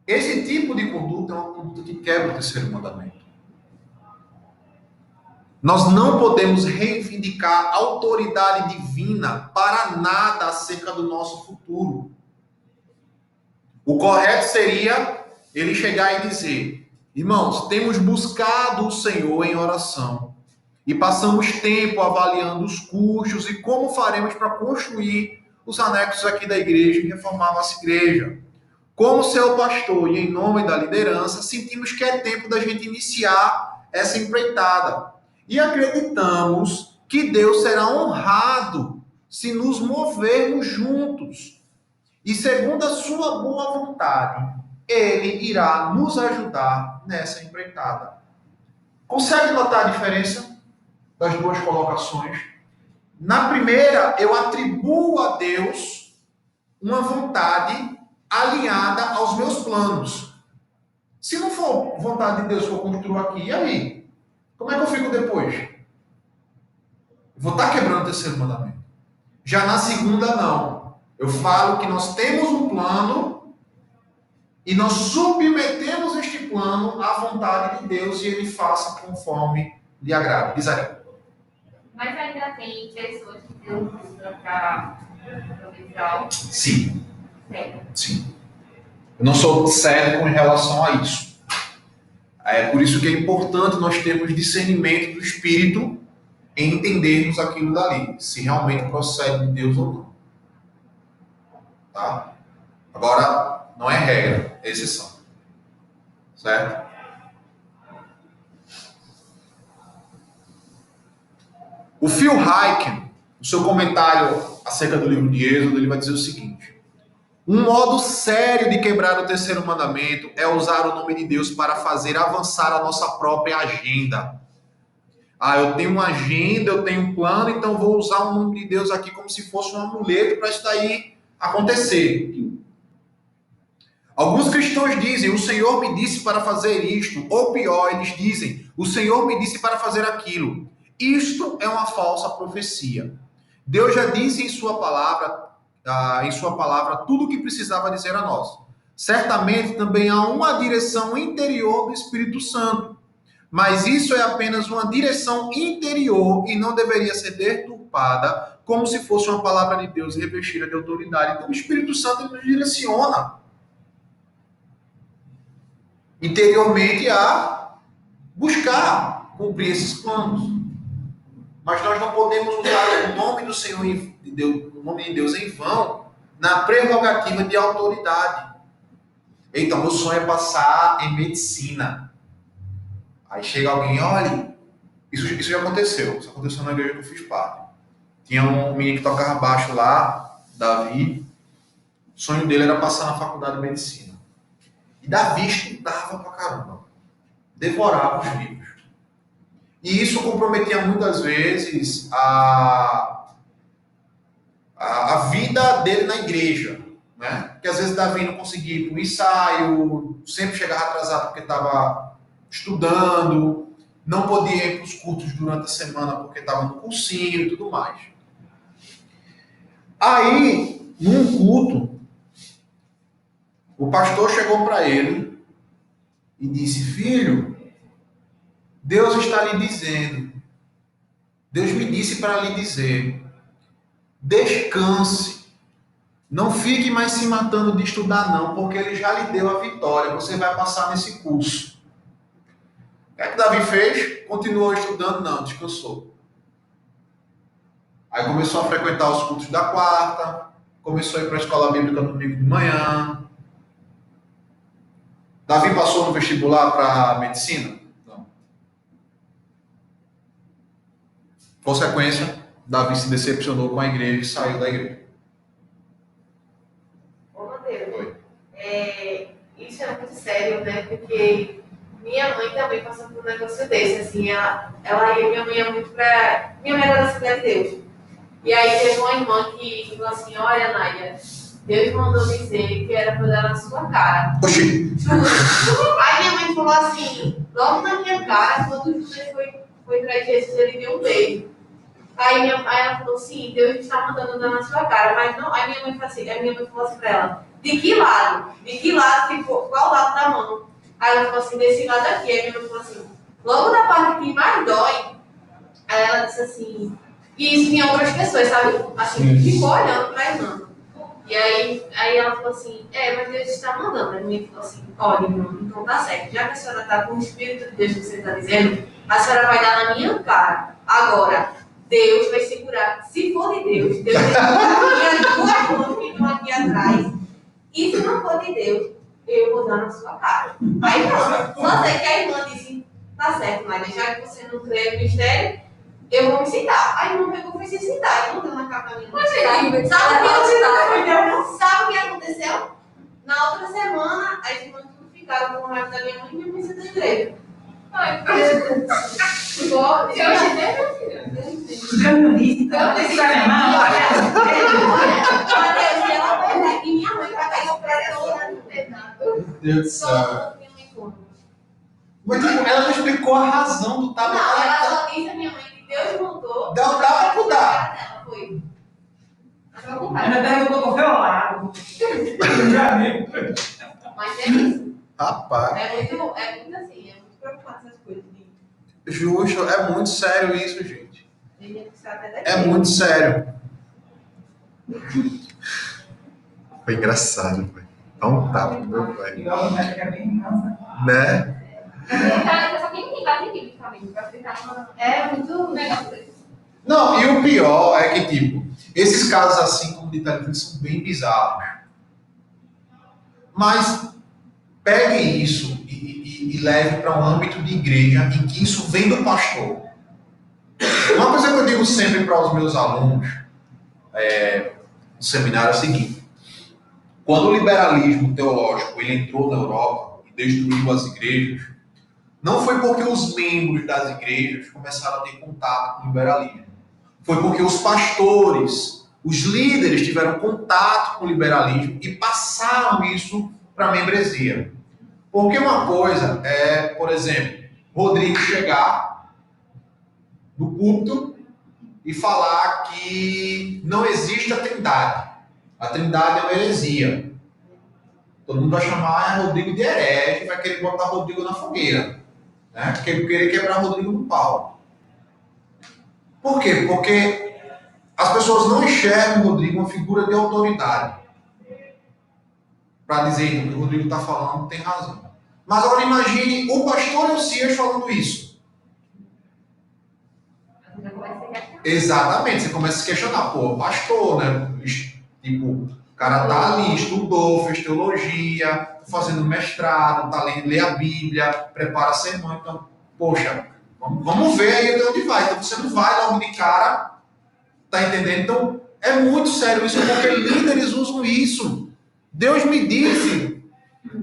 Esse tipo de conduta é uma conduta que quebra o terceiro mandamento. Nós não podemos reivindicar autoridade divina para nada acerca do nosso futuro. O correto seria ele chegar e dizer, Irmãos, temos buscado o Senhor em oração e passamos tempo avaliando os custos e como faremos para construir os anexos aqui da igreja e reformar a nossa igreja. Como seu pastor e em nome da liderança, sentimos que é tempo da gente iniciar essa empreitada. E acreditamos que Deus será honrado se nos movermos juntos. E segundo a sua boa vontade, Ele irá nos ajudar nessa empreitada. Consegue notar a diferença das duas colocações? Na primeira, eu atribuo a Deus uma vontade alinhada aos meus planos. Se não for vontade de Deus que eu construo aqui, e aí? Como é que eu fico depois? Vou estar quebrando o terceiro mandamento. Já na segunda, não. Eu falo que nós temos um plano e nós submetemos este plano à vontade de Deus e Ele faça conforme lhe agrada. Diz aí. Mas ainda tem pessoas que Deus usa para providencial. Sim. Sério. Sim. Eu não sou cético em relação a isso. É por isso que é importante nós termos discernimento do Espírito em entendermos aquilo dali, se realmente procede de Deus ou não. Tá? Agora, não é regra, é exceção. Certo? O Phil Hyken, no seu comentário acerca do livro de Êxodo, ele vai dizer o seguinte: um modo sério de quebrar o terceiro mandamento é usar o nome de Deus para fazer avançar a nossa própria agenda. Eu tenho uma agenda, eu tenho um plano, então vou usar o nome de Deus aqui como se fosse um amuleto para isso daí acontecer. Alguns cristãos dizem, o Senhor me disse para fazer isto, ou pior, eles dizem, o Senhor me disse para fazer aquilo. Isto é uma falsa profecia. Deus já disse em sua palavra tudo o que precisava dizer a nós. Certamente também há uma direção interior do Espírito Santo, mas isso é apenas uma direção interior e não deveria ser deturpada como se fosse uma palavra de Deus revestida de autoridade. Então o Espírito Santo nos direciona interiormente a buscar cumprir esses planos. Mas nós não podemos usar o nome do Senhor, o nome de Deus em vão, na prerrogativa de autoridade. Então, meu sonho é passar em medicina. Aí chega alguém, olha, isso já aconteceu. Isso aconteceu na igreja que eu fiz parte. Tinha um menino que tocava baixo lá, Davi. O sonho dele era passar na faculdade de medicina. E Davi estudava pra caramba. Devorava os livros. E isso comprometia muitas vezes a vida dele na igreja, né? Porque às vezes Davi não conseguia ir para o ensaio, sempre chegava atrasado porque estava estudando, não podia ir para os cultos durante a semana porque estava no cursinho e tudo mais. Aí, num culto, o pastor chegou para ele e disse, filho, Deus está lhe dizendo, Deus me disse para lhe dizer, descanse, não fique mais se matando de estudar não, porque Ele já lhe deu a vitória, você vai passar nesse curso. O que é que Davi fez? Continuou estudando? Não, descansou. Aí começou a frequentar os cultos da quarta, começou a ir para a escola bíblica no domingo de manhã. Davi passou no vestibular para medicina? Consequência, Davi se decepcionou com a igreja e saiu da igreja. Ô, Mateus, isso é muito sério, né? Porque minha mãe também passou por um negócio desse, assim, minha mãe é muito pra... Minha mãe era da Cidade de Deus. E aí teve uma irmã que falou assim, olha, Nádia, Deus mandou dizer que era pra dar na sua cara. Oxi! Aí minha mãe falou assim, logo na minha cara, quando o José foi pra Jesus, ele deu um beijo. Aí ela falou assim, Deus está mandando dar na sua cara, mas não. Aí minha mãe falou assim pra ela, de que lado? De que lado? Tipo, qual lado da mão? Aí ela falou assim, desse lado aqui. Aí minha mãe falou assim, logo na parte que mais dói. Aí ela disse assim, e isso tinha outras pessoas, sabe? Assim, ficou olhando pra irmã. E E aí ela falou assim, mas Deus está mandando. A minha falou assim, olha, irmão, então tá certo. Já que a senhora está com o Espírito de Deus que você está dizendo, a senhora vai dar na minha cara. Agora, Deus vai segurar. Se for de Deus, Deus vai segurar as duas mãos que estão aqui atrás. E se não for de Deus, eu vou dar na sua cara. Aí pronto. Só sei que a irmã disse, tá certo, mas já que você não crê no mistério, eu vou me citar. Aí não pegou, foi se citar. E não deu na cara da minha mãe. Sabe o que aconteceu? Na outra semana, as irmãs tudo ficaram com raiva da minha mãe e minha mãe se da igreja. Ficou. Eu achei bem meu filho. Eu não disse, então, esse cara é mau. Olha, ela vai aqui, minha mãe vai cair pra toda no pedaço. Meu Deus do céu. Só minha mãe conta. Mas tipo, ela não explicou a razão do tapa. Não, ela só disse a minha mãe que Deus mandou. Dá um tapa pro dar. Ela foi. Ainda perguntou qual foi o lado. Já vi. Mas é isso. Rapaz. É muito assim, é muito preocupante essas coisas. Justo, é muito sério isso, gente. Ele ia precisar até daqui. É muito sério. Foi engraçado, velho. Dá um tapa, meu pai. Igual o médico é bem massa. Né? Só que ninguém bate em mim também. Vai ficar uma... É muito. negócio desse. Não, e o pior é que, tipo, esses casos assim, comunitários, são bem bizarros. Mas pegue isso e leve para um âmbito de igreja em que isso vem do pastor. Uma coisa que eu digo sempre para os meus alunos no seminário é o seguinte: quando o liberalismo teológico ele entrou na Europa e destruiu as igrejas, não foi porque os membros das igrejas começaram a ter contato com o liberalismo. Foi porque os pastores, os líderes tiveram contato com o liberalismo e passaram isso para a membresia. Porque uma coisa é, por exemplo, Rodrigo chegar no púlpito e falar que não existe a Trindade. A Trindade é uma heresia. Todo mundo vai chamar Rodrigo de herege, vai querer botar Rodrigo na fogueira. Né? Querer quebrar Rodrigo no pau. Por quê? Porque as pessoas não enxergam o Rodrigo uma figura de autoridade. Para dizer que o que o Rodrigo está falando tem razão. Mas agora imagine o pastor Elcias falando isso. Exatamente, você começa a se questionar. Pô, pastor, né? Tipo, o cara tá ali, estudou, fez teologia, tá fazendo mestrado, tá lendo, lê a Bíblia, prepara sermão. Então, poxa, vamos ver aí até onde vai. Então você não vai logo de cara, tá entendendo? Então, é muito sério isso, porque líderes usam isso. Deus me disse,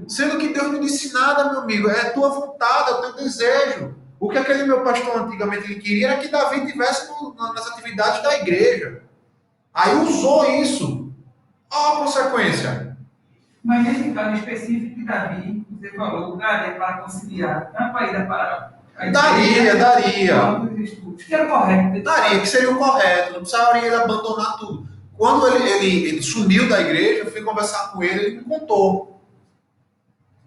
sendo que Deus não disse nada, meu amigo, é a tua vontade, é o teu desejo. O que aquele meu pastor antigamente ele queria era que Davi estivesse nas atividades da igreja. Aí usou isso. Olha a consequência. Mas nesse caso específico de Davi, você falou, daria para conciliar a paída para a igreja, Daria. os estudos, que era correto. Daria, que seria o correto. Não precisaria ele abandonar tudo. Quando ele sumiu da igreja, eu fui conversar com ele me contou.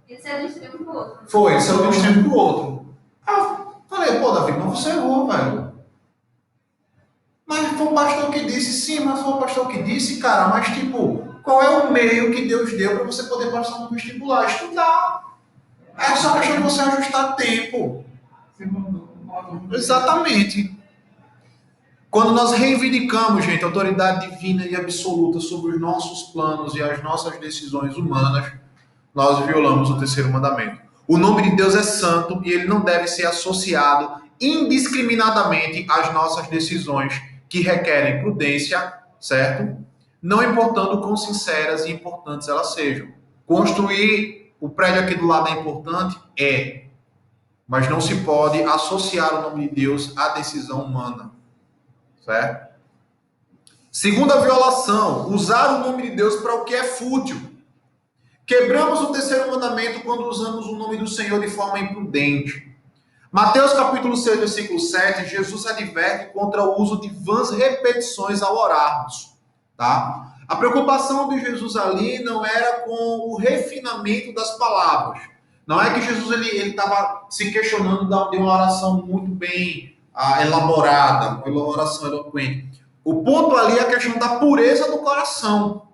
Ele saiu de um extremo pro outro. Foi, ele saiu de um extremo pro outro. Aí eu falei, pô, Davi, mas você errou, velho. Mas foi o pastor que disse, sim, mas foi o pastor que disse, cara, mas tipo, qual é o meio que Deus deu para você poder passar no vestibular? Estudar. É só questão de você ajustar tempo. Você mandou. Exatamente. Quando nós reivindicamos, gente, autoridade divina e absoluta sobre os nossos planos e as nossas decisões humanas, nós violamos o terceiro mandamento. O nome de Deus é santo e ele não deve ser associado indiscriminadamente às nossas decisões que requerem prudência, certo? Não importando quão sinceras e importantes elas sejam. Construir o prédio aqui do lado é importante? É. Mas não se pode associar o nome de Deus à decisão humana. Certo? Segunda violação, usar o nome de Deus para o que é fútil. Quebramos o terceiro mandamento quando usamos o nome do Senhor de forma imprudente. Mateus capítulo 6, versículo 7, Jesus adverte contra o uso de vãs repetições ao orarmos. Tá? A preocupação de Jesus ali não era com o refinamento das palavras. Não é que Jesus ele estava se questionando de uma oração muito bem elaborada, uma oração eloquente. O ponto ali é a questão da pureza do coração.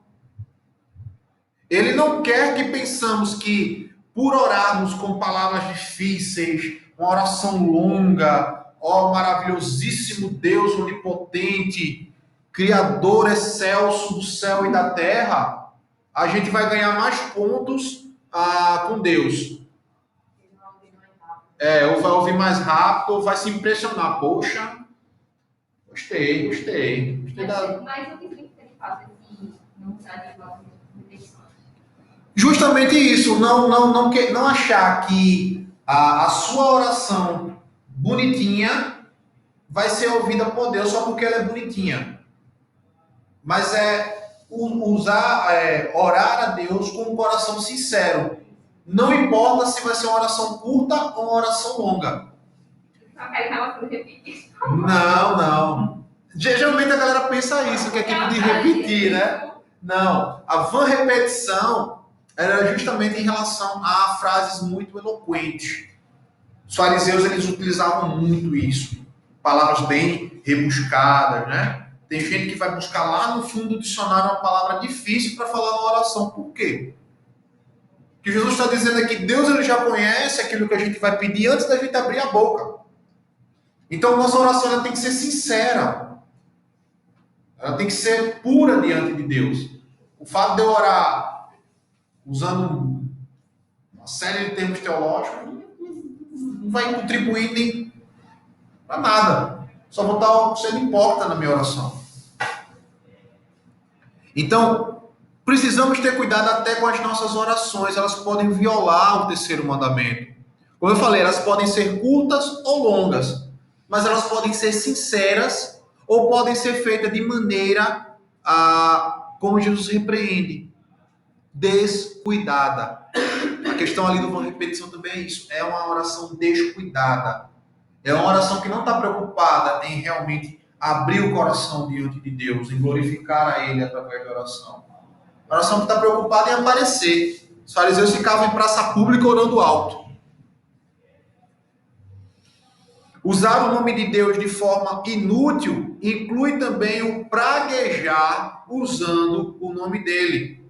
Ele não quer que pensamos que, por orarmos com palavras difíceis, uma oração longa, ó maravilhosíssimo Deus onipotente, Criador excelso do céu e da terra, a gente vai ganhar mais pontos com Deus. Ou vai ouvir mais rápido, ou vai se impressionar. Poxa, gostei da... Mas o que ele faz aqui não está de igual repetição? Justamente isso, não achar que a sua oração bonitinha vai ser ouvida por Deus só porque ela é bonitinha. Mas orar a Deus com um coração sincero. Não importa se vai ser uma oração curta ou uma oração longa. Só que aí ela foi repetir. Não. Geralmente a galera pensa isso, que é tipo de repetir, né? Não. A vã repetição era justamente em relação a frases muito eloquentes. Os fariseus, eles utilizavam muito isso. Palavras bem rebuscadas, né? Tem gente que vai buscar lá no fundo do dicionário uma palavra difícil para falar na oração. Por quê? O que Jesus está dizendo é que Deus, ele já conhece aquilo que a gente vai pedir antes da gente abrir a boca. Então, nossa oração ela tem que ser sincera. Ela tem que ser pura diante de Deus. O fato de eu orar usando uma série de termos teológicos não vai contribuir nem para nada. Só vou estar sendo hipócrita na minha oração. Então, precisamos ter cuidado até com as nossas orações. Elas podem violar o terceiro mandamento. Como eu falei, elas podem ser curtas ou longas, mas elas podem ser sinceras ou podem ser feitas de maneira como Jesus repreende, descuidada. A questão ali do repetição também é isso. É uma oração descuidada. É uma oração que não está preocupada em realmente abrir o coração diante de Deus, em glorificar a Ele através da oração. A oração que está preocupada em aparecer. Os fariseus ficavam em praça pública orando alto. Usar o nome de Deus de forma inútil inclui também o praguejar usando o nome dele.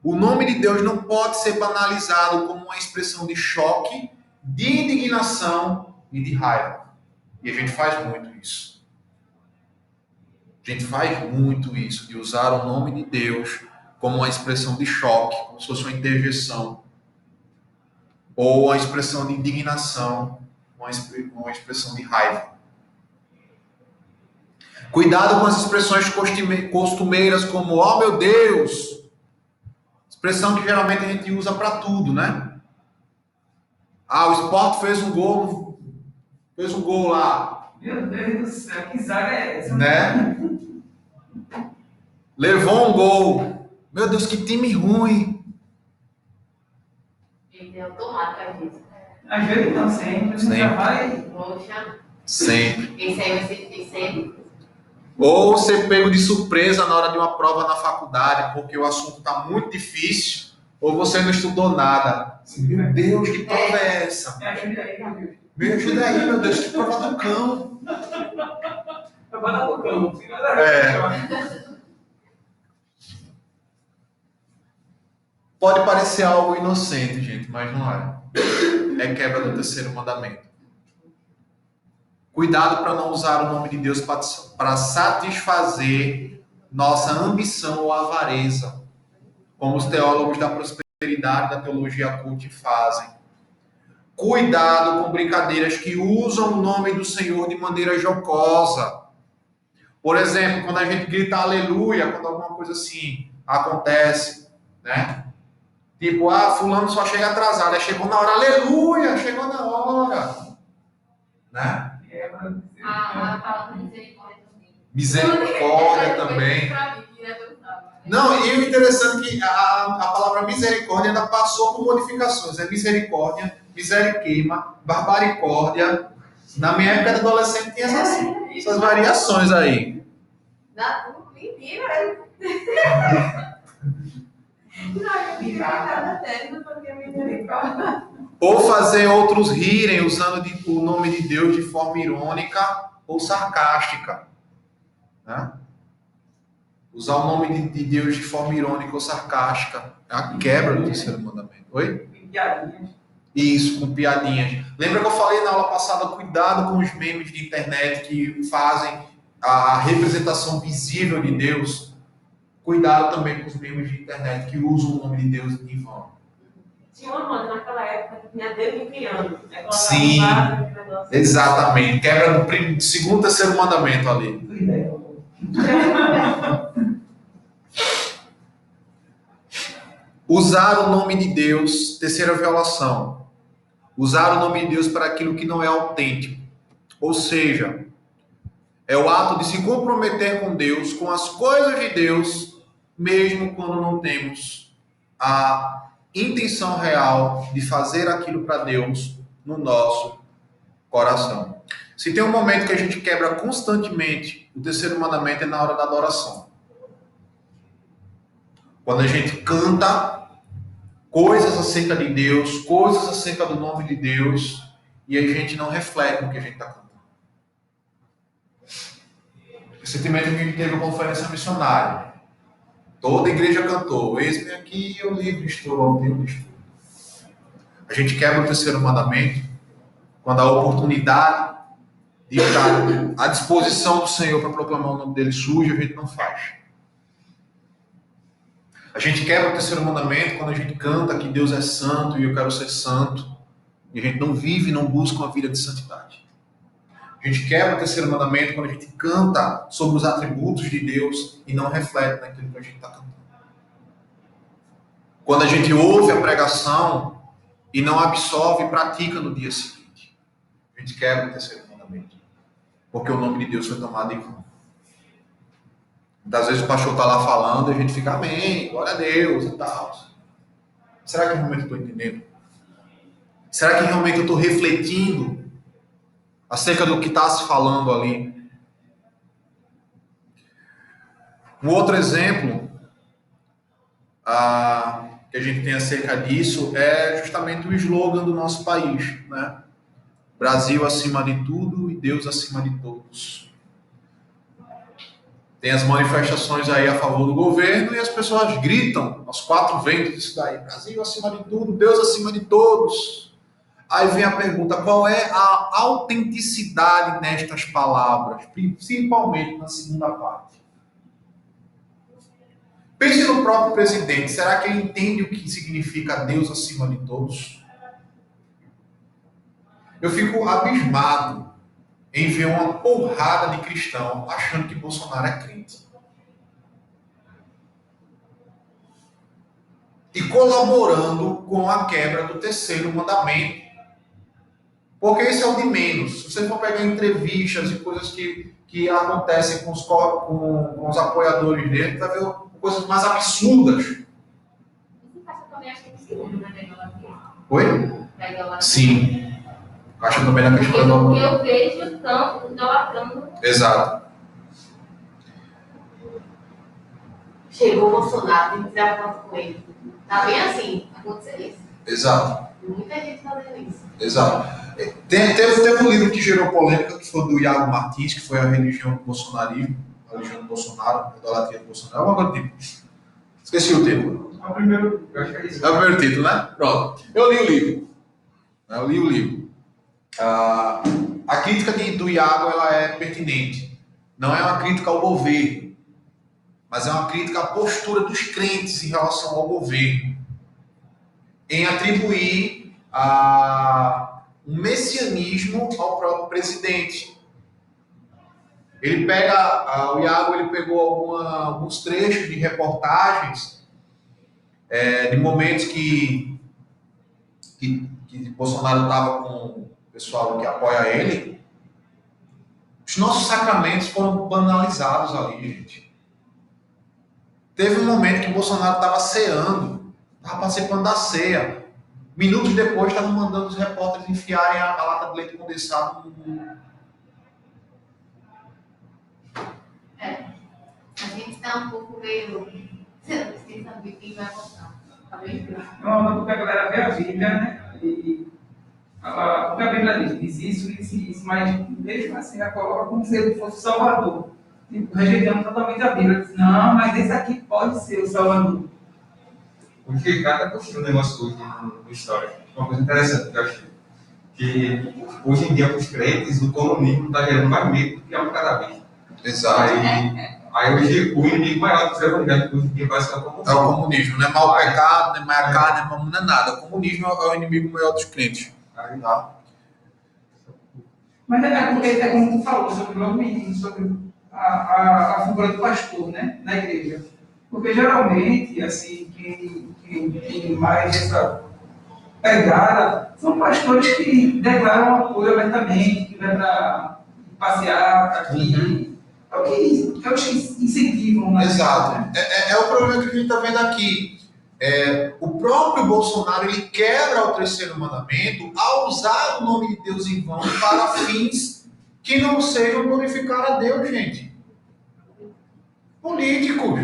O nome de Deus não pode ser banalizado como uma expressão de choque, de indignação e de raiva. E a gente faz muito isso. A gente faz muito isso, de usar o nome de Deus como uma expressão de choque, como se fosse uma interjeição. Ou uma expressão de indignação, uma expressão de raiva. Cuidado com as expressões costumeiras como, oh meu Deus! Expressão que geralmente a gente usa para tudo, né? O Sport fez um gol lá. Meu Deus do céu, que zaga é essa? Né? Levou um gol. Meu Deus, que time ruim. Ele é automático disso. Às vezes não, sempre. Sempre. Já vai. Poxa, Sempre. esse aí vai ser sempre. Ou ser pego de surpresa na hora de uma prova na faculdade, porque o assunto está muito difícil, ou você não estudou nada. Meu Deus, que prova é essa? Me ajuda aí, meu Deus. Me ajuda aí, meu Deus, que prova do cão. Eu vou dar o cão. Pode parecer algo inocente, gente, mas não é. É quebra do terceiro mandamento. Cuidado para não usar o nome de Deus para satisfazer nossa ambição ou avareza, como os teólogos da prosperidade da teologia cult fazem. Cuidado com brincadeiras que usam o nome do Senhor de maneira jocosa. Por exemplo, quando a gente grita aleluia, quando alguma coisa assim acontece, né? Tipo, fulano só chega atrasado, chegou na hora, aleluia, chegou na hora. Né? A palavra misericórdia também. Misericórdia também. Não, e o interessante é que a palavra misericórdia ainda passou por modificações. É misericórdia, miseriqueima, barbaricórdia. Na minha época de adolescente tinha essas variações aí. Mentira, Ou fazer outros rirem usando o nome de Deus de forma irônica ou sarcástica. Né? Usar o nome de Deus de forma irônica ou sarcástica é a quebra do terceiro mandamento. Oi? Piadinhas. Isso, com piadinhas. Lembra que eu falei na aula passada, cuidado com os memes de internet que fazem a representação visível de Deus? Cuidado também com os memes de internet que usam o nome de Deus em vão. Tinha uma moda naquela época que tinha dedo em criando. Sim, exatamente. Quebra do segundo, terceiro mandamento ali. Usar o nome de Deus, terceira violação. Usar o nome de Deus para aquilo que não é autêntico. Ou seja, é o ato de se comprometer com Deus, com as coisas de Deus, mesmo quando não temos a intenção real de fazer aquilo para Deus no nosso coração. Se tem um momento que a gente quebra constantemente o terceiro mandamento é na hora da adoração. Quando a gente canta coisas acerca de Deus, coisas acerca do nome de Deus, e a gente não reflete no que a gente está cantando. Recentemente a gente teve uma conferência missionária. Toda a igreja cantou, eis-me aqui, eu livre estou, ao Deus estou. A gente quebra o terceiro mandamento quando a oportunidade de estar à disposição do Senhor para proclamar o nome dele surge, a gente não faz. A gente quebra o terceiro mandamento quando a gente canta que Deus é santo e eu quero ser santo, e a gente não vive, não busca uma vida de santidade. A gente quebra o terceiro mandamento quando a gente canta sobre os atributos de Deus e não reflete naquilo que a gente está cantando. Quando a gente ouve a pregação e não absorve e pratica no dia seguinte. A gente quebra o terceiro mandamento. Porque o nome de Deus foi tomado em vão. Muitas vezes o pastor está lá falando e a gente fica, amém, glória a Deus e tal. Será que realmente eu estou entendendo? Será que realmente eu estou refletindo acerca do que está se falando ali? Um outro exemplo que a gente tem acerca disso é justamente o slogan do nosso país, né? Brasil acima de tudo e Deus acima de todos. Tem as manifestações aí a favor do governo e as pessoas gritam aos quatro ventos isso daí. Brasil acima de tudo, Deus acima de todos. Aí vem a pergunta, qual é a autenticidade nestas palavras, principalmente na segunda parte? Pense no próprio presidente, será que ele entende o que significa Deus acima de todos? Eu fico abismado em ver uma porrada de cristão achando que Bolsonaro é crente. E colaborando com a quebra do terceiro mandamento. Porque esse é o de menos. Se você for pegar entrevistas e coisas que acontecem com os apoiadores dele, vai ver coisas mais absurdas. Esse pastor também acho que é segundo, né, da idolatria. Oi? Da idolatria. Sim. Acho também na questão da Porque eu vejo tão idolatrando. Exato. Chegou o Bolsonaro, tem que tirar foto com ele. Tá bem assim, aconteceu isso. Exato. Muita gente fazendo isso. Exato. Teve um livro que gerou polêmica, que foi do Iago Martins, que foi a religião do bolsonarismo, a religião do Bolsonaro, a idolatria do Bolsonaro, alguma coisa do tipo. Esqueci o termo. É o primeiro, eu acho que é isso. É o primeiro título, né? Pronto. Eu li o livro. A crítica do Iago ela é pertinente. Não é uma crítica ao governo, mas é uma crítica à postura dos crentes em relação ao governo, em atribuir um messianismo ao próprio presidente. Ele pega, o Iago ele pegou alguns trechos de reportagens de momentos que Bolsonaro estava com o pessoal que apoia ele. Os nossos sacramentos foram banalizados ali, gente. Teve um momento que Bolsonaro estava ceando, estava participando da ceia. Minutos depois, estavam mandando os repórteres enfiarem a lata de leite condensado no... A gente tá um pouco meio... Sem saber quem vai votar. Tá bem frio. Não, porque a galera vê a Bíblia, né? E porque a Bíblia diz isso, mas mesmo assim ela coloca como se ele fosse Salvador. tipo, rejeitando totalmente a Bíblia. Diz, não, mas esse aqui pode ser o Salvador. O Ricardo postou um negócio hoje no Story. Uma coisa interessante que eu achei. Que hoje em dia, para os crentes, o comunismo está gerando mais medo do que a cada vez. Exato. Aí hoje o inimigo maior dos evangélicos hoje em dia vai ser o É o comunismo. comunismo, não é mal pecado, não é mais carne, não é nada. O comunismo é o inimigo maior dos crentes. Aí, Tá? Mas é porque é como tu falou sobre o nome, sobre a figura do pastor, né, na igreja. Porque geralmente, assim, quem tem mais essa pegada são pastores que declaram apoio abertamente, que vai para passeata, que é o que incentivam, né? Exato. É o problema que a gente está vendo aqui. O próprio Bolsonaro ele quebra o terceiro mandamento ao usar o nome de Deus em vão para fins que não sejam glorificar a Deus, gente. Políticos.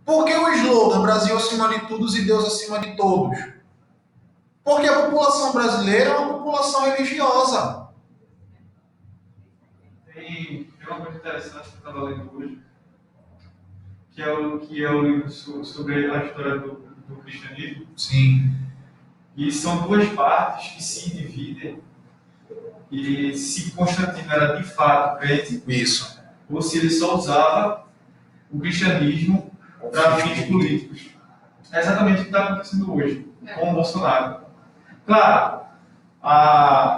Por que o slogan Brasil acima de todos e Deus acima de todos? Porque a população brasileira é uma população religiosa. Tem uma coisa interessante que eu estava lendo hoje, que é o livro sobre a história do cristianismo. Sim. E são duas partes que se dividem. E se Constantino era de fato crente, Isso. ou se ele só usava o cristianismo para fins políticos. É exatamente o que está acontecendo hoje com o Bolsonaro. Claro,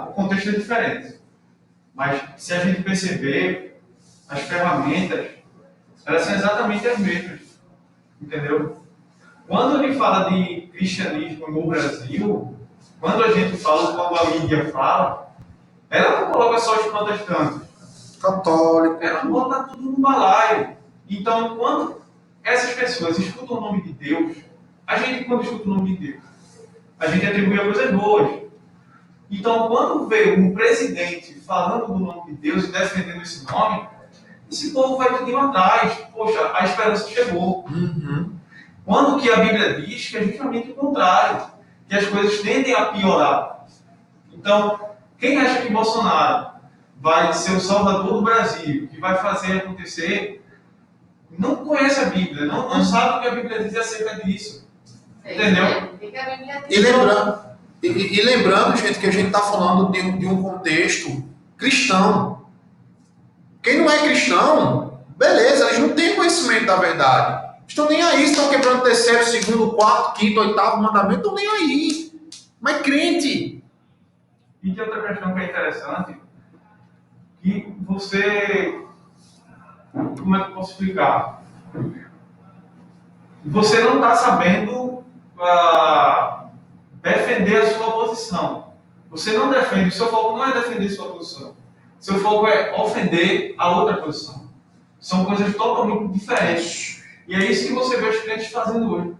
o contexto é diferente, mas se a gente perceber, as ferramentas, elas são exatamente as mesmas, entendeu? Quando ele fala de cristianismo no Brasil, quando a gente fala, quando a mídia fala, ela não coloca só os protestantes, Católico. ela bota tudo no balaio. Então, quando essas pessoas escutam o nome de Deus, a gente, quando escuta o nome de Deus, a gente atribui a coisas boas. Então, quando vê um presidente falando do nome de Deus e defendendo esse nome, esse povo vai tudo atrás. Poxa, a esperança chegou. Uhum. Quando que a Bíblia diz que é justamente o contrário, que as coisas tendem a piorar. Então, quem acha que Bolsonaro vai ser o salvador do Brasil, que vai fazer acontecer, não conhece a Bíblia, não sabe o que a Bíblia diz acerca disso. Entendeu? E lembrando, gente, que a gente está falando de um contexto cristão. Quem não é cristão, beleza, eles não têm conhecimento da verdade. Estão nem aí, estão quebrando terceiro, segundo, quarto, quinto, oitavo mandamento, estão nem aí. Mas crente. E tem outra questão que é interessante, que você... Como é que eu posso explicar? Você não está sabendo defender a sua posição. Você não defende, o seu foco não é defender sua posição. Seu foco é ofender a outra posição. São coisas totalmente diferentes. E é isso que você vê os crentes fazendo hoje.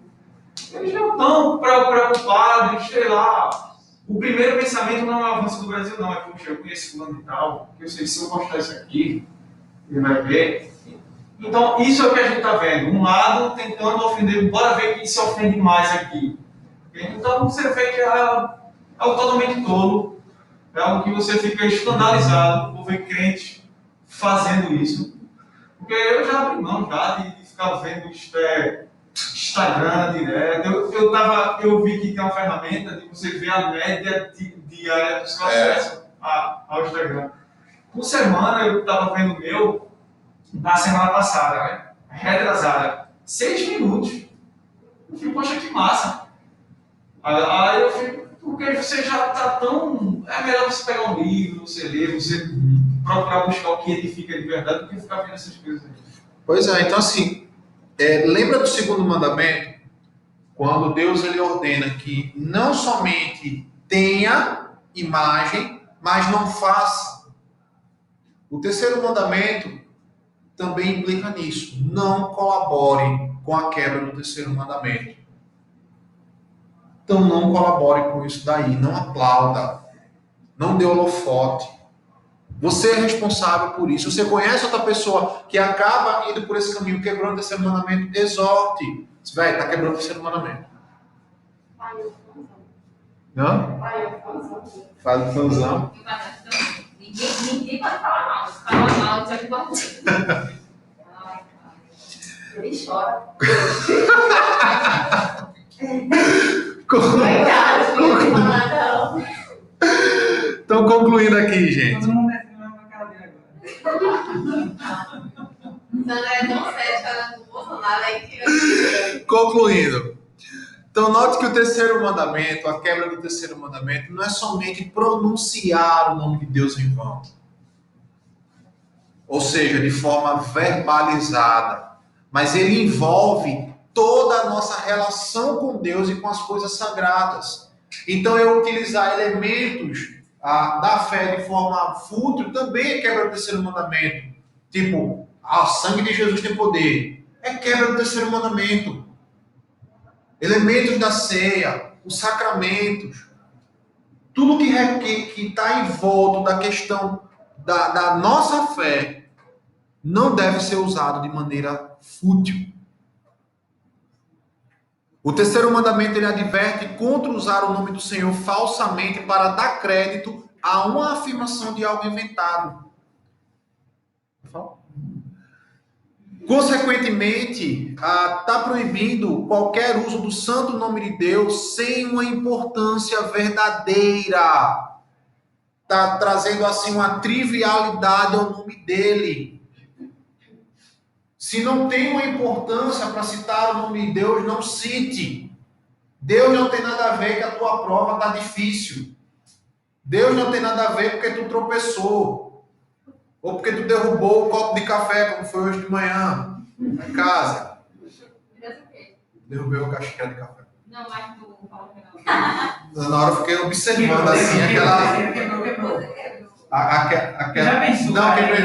Eles não estão preocupados, sei lá. O primeiro pensamento não é o avanço do Brasil, não. É, poxa, eu conheço fulano e tal, porque eu sei que se eu postar isso aqui, ele vai ver. Então, isso é o que a gente está vendo. Um lado tentando ofender, bora ver quem se ofende mais aqui. Então, você vê que é algo totalmente tolo. É algo que você fica escandalizado por ver crentes fazendo isso. Porque eu já abri mão já de ficar vendo Instagram direto. Eu vi que tem uma ferramenta de você ver a média diária do seu acesso ao Instagram. Por semana eu estava vendo o meu na semana passada, né? Retrasada. 6 minutos. Eu fico, poxa, que massa. Aí eu fico, porque você já está tão... É melhor você pegar um livro, você ler, você procurar buscar o que edifica de verdade do que ficar vendo essas coisas aí. Pois é, então assim, lembra do segundo mandamento? Quando Deus ele ordena que não somente tenha imagem, mas não faça. O terceiro mandamento também implica nisso. Não colabore com a quebra do terceiro mandamento. Então não colabore com isso daí, não aplauda, não dê holofote. Você é responsável por isso. Você conhece outra pessoa que acaba indo por esse caminho, quebrando o terceiro mandamento, exorte. Velho, tá quebrando o terceiro mandamento. Não? Faz o fãzão. Ninguém pode falar mal. Se falar mal, já que bate. Ai, cara. Ele chora. Então, concluindo aqui, gente. Todo mundo descendo na cadeira agora. Sandra é tão séria falando com o Bolsonaro, aí tira. Concluindo. Então, note que o terceiro mandamento, a quebra do terceiro mandamento, não é somente pronunciar o nome de Deus em vão. Ou seja, de forma verbalizada. Mas ele envolve toda a nossa relação com Deus e com as coisas sagradas. Então, eu utilizar elementos da fé de forma fútil também é quebra do terceiro mandamento. Tipo, o sangue de Jesus tem poder. É quebra do terceiro mandamento. Elementos da ceia, os sacramentos, tudo que está em volta da questão da nossa fé não deve ser usado de maneira fútil. O terceiro mandamento ele adverte contra usar o nome do Senhor falsamente para dar crédito a uma afirmação de algo inventado. Consequentemente, está proibindo qualquer uso do santo nome de Deus sem uma importância verdadeira. Está trazendo assim uma trivialidade ao nome dele. Se não tem uma importância para citar o nome de Deus, não cite. Deus não tem nada a ver que a tua prova está difícil. Deus não tem nada a ver porque tu tropeçou. Ou porque tu derrubou o copo de café, como foi hoje de manhã, na casa. Derrubei o caixinha de café. Não, mas tu fala que não. Na hora eu fiquei observando assim aquela... Já pensou? Não, quebrei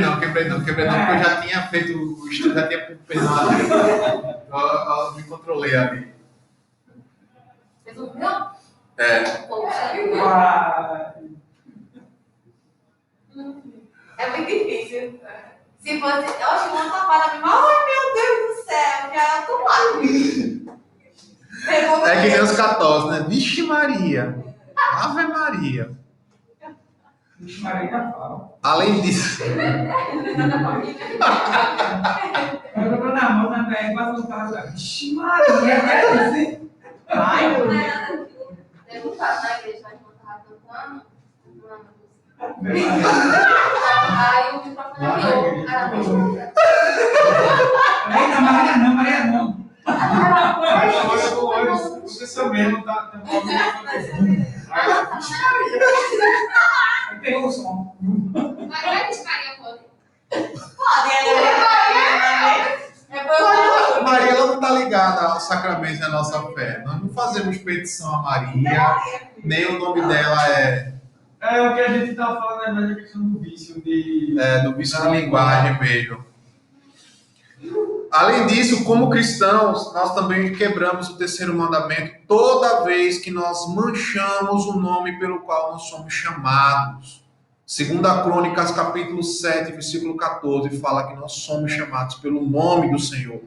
não, porque eu já tinha feito o estudo, já tinha pensado. Eu me controlei ali. Fez um não? É. É muito difícil. Se fosse, eu acho que uma tapada mesmo, ai meu Deus do céu, já tô lá. Pegou É que nem os católicos, né? Vixe Maria. Ave Maria. Vixe, Maria já fala. Além disso, Eu tô na mão, na BR, quase não fala. Vixe, Maria, quer dizer? Ai, Não meu é nada que perguntaram na igreja, a gente tava cantando. Deus. Aí o microfone abriu. Eita, Maria não, Maria não. Olha, você sabendo, tá Aí pegou o som. Mas não é que Maria pode. Maria ela não está ligada aos sacramentos da nossa fé. Nós não fazemos petição a Maria, nem o nome dela É o que a gente estava falando, na verdade, a questão do vício do vício de linguagem mesmo. Além disso, como cristãos, nós também quebramos o terceiro mandamento toda vez que nós manchamos o nome pelo qual nós somos chamados. Segunda Crônicas, capítulo 7, versículo 14, fala que nós somos chamados pelo nome do Senhor.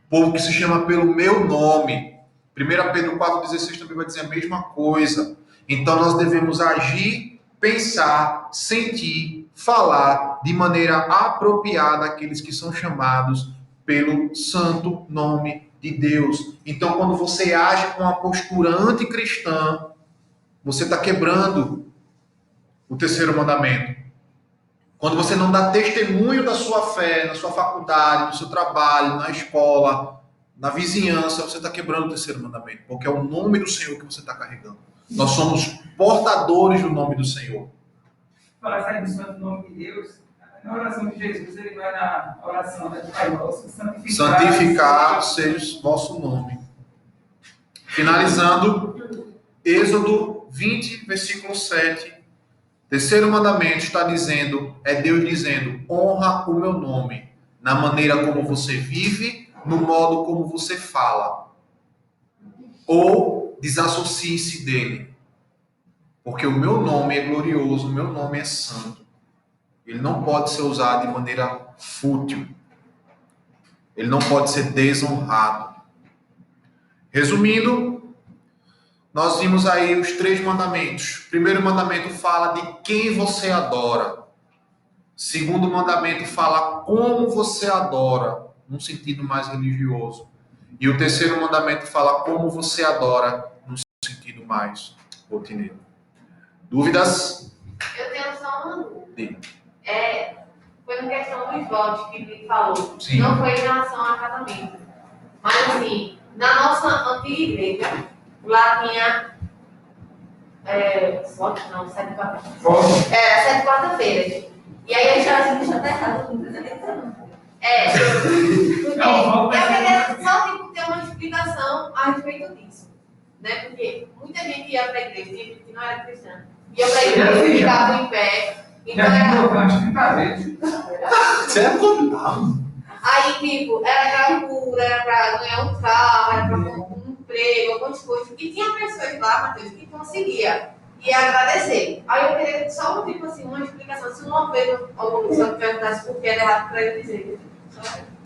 Povo que se chama pelo meu nome. 1 Pedro 4,16 também vai dizer a mesma coisa. Então nós devemos agir, pensar, sentir, falar de maneira apropriada aqueles que são chamados pelo santo nome de Deus. Então, quando você age com uma postura anticristã, você está quebrando o terceiro mandamento. Quando você não dá testemunho da sua fé, na sua faculdade, no seu trabalho, na escola, na vizinhança, você está quebrando o terceiro mandamento, porque é o nome do Senhor que você está carregando. Nós somos portadores do nome do Senhor. Falar sai do santo nome de Deus. Na oração de Jesus, ele vai na oração do Pai Nosso, santificado seja o vosso nome. Finalizando, Êxodo 20, versículo 7. Terceiro mandamento está dizendo, é Deus dizendo, honra o meu nome, na maneira como você vive, no modo como você fala. Ou desassocie-se dele. Porque o meu nome é glorioso, o meu nome é santo. Ele não pode ser usado de maneira fútil. Ele não pode ser desonrado. Resumindo, nós vimos aí os 3 mandamentos. O primeiro mandamento fala de quem você adora. Segundo mandamento fala como você adora, num sentido mais religioso. E o terceiro mandamento fala como você adora, num sentido mais rotineiro. Dúvidas? Eu tenho só uma dúvida. Diga. Foi uma questão dos votos que ele falou. Sim. Não foi em relação a casamento. Mas assim, na nossa antiga igreja, lá tinha. Votos não, 7 quarta-feira. Voto. 7 quarta-feiras. E aí Aí eu já. já se deixa errado, não precisa nem saber. Porque Não, vamos eu pensar. queria só ter uma explicação a respeito disso. Né? Porque muita gente ia pra igreja, tinha gente que não era cristã. Ia pra igreja e ficava em pé. Então Já era. ficou umas 30 vezes. Você é contável. Aí, tipo, era pra cura, era pra ganhar um carro, era pra um emprego, algumas coisas. E tinha pessoas lá, Matheus, que conseguia e agradecer. Aí eu queria só, tipo assim, uma explicação. Se uma vez alguma pessoa perguntasse por que era errado pra ele dizer.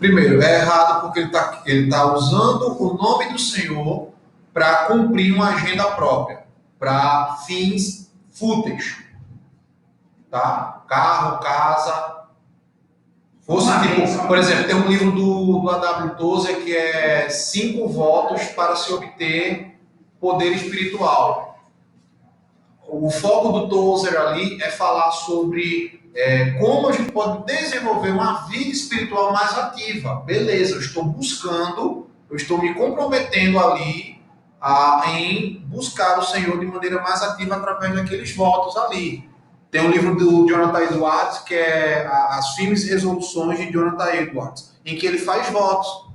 Primeiro, é errado porque ele tá usando o nome do Senhor para cumprir uma agenda própria, para fins fúteis. Tá? Carro, casa. Fosse tipo, por exemplo, tem um livro do A.W. Tozer que é 5 votos para se obter poder espiritual. O foco do Tozer ali é falar sobre como a gente pode desenvolver uma vida espiritual mais ativa. Beleza, eu estou buscando, eu estou me comprometendo ali em buscar o Senhor de maneira mais ativa através daqueles votos ali. Tem um livro do Jonathan Edwards, que é As Firmes Resoluções de Jonathan Edwards, em que ele faz votos.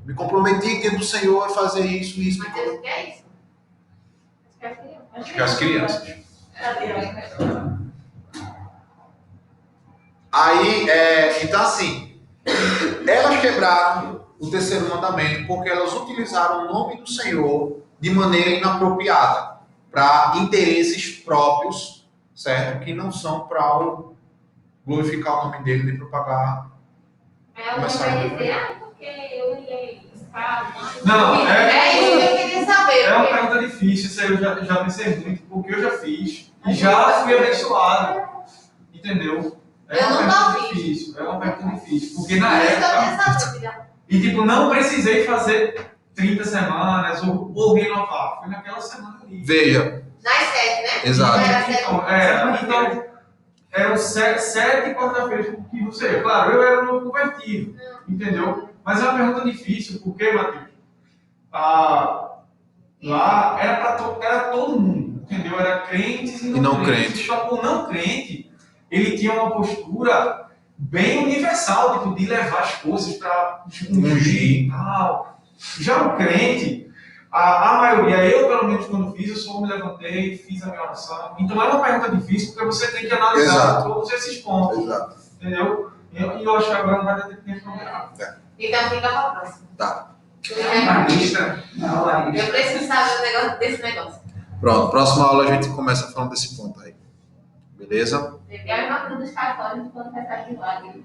Me comprometi diante do Senhor a fazer isso, isso. Matheus, o que é isso? Acho que as crianças. Cadê? Aí, então assim, elas quebraram o terceiro mandamento porque elas utilizaram o nome do Senhor de maneira inapropriada, para interesses próprios, certo? Que não são para glorificar o nome dele nem propagar. Ela vai dizer, porque eu ia escravo. Não, É isso que eu queria saber. É uma porque- pergunta difícil, isso aí eu já pensei muito, porque eu já fiz e já fui abençoado. Entendeu? É Eu uma nunca pergunta fiz. difícil, é uma pergunta difícil. Porque na Por isso que eu época, tenho essa dúvida. e tipo, não precisei fazer 30 semanas ou renovar. Foi naquela semana ali. Veja, Nas 7, né? Exato. Não era 7. Então, eram 7 quarta-feiras que você. Claro, eu era um novo convertido, entendeu? Mas é uma pergunta difícil, porque, Matheus, lá era todo mundo, entendeu? Era crentes e não crentes. Só que o não crente, ele tinha uma postura bem universal, tipo, de levar as coisas para ungir e tal. Já o crente, a maioria, eu pelo menos quando fiz, eu só me levantei, fiz a minha oração. Então é uma pergunta difícil, porque você tem que analisar Exato. todos esses pontos, Exato. entendeu? E eu acho que agora não vai ter tempo de responder. Então fica pra próxima. Tá. Na lista. Na aula. Eu preciso saber desse negócio. Pronto, próxima aula a gente começa falando desse ponto aí. Beleza? É a mesma coisa dos católicos quando recebe milagre.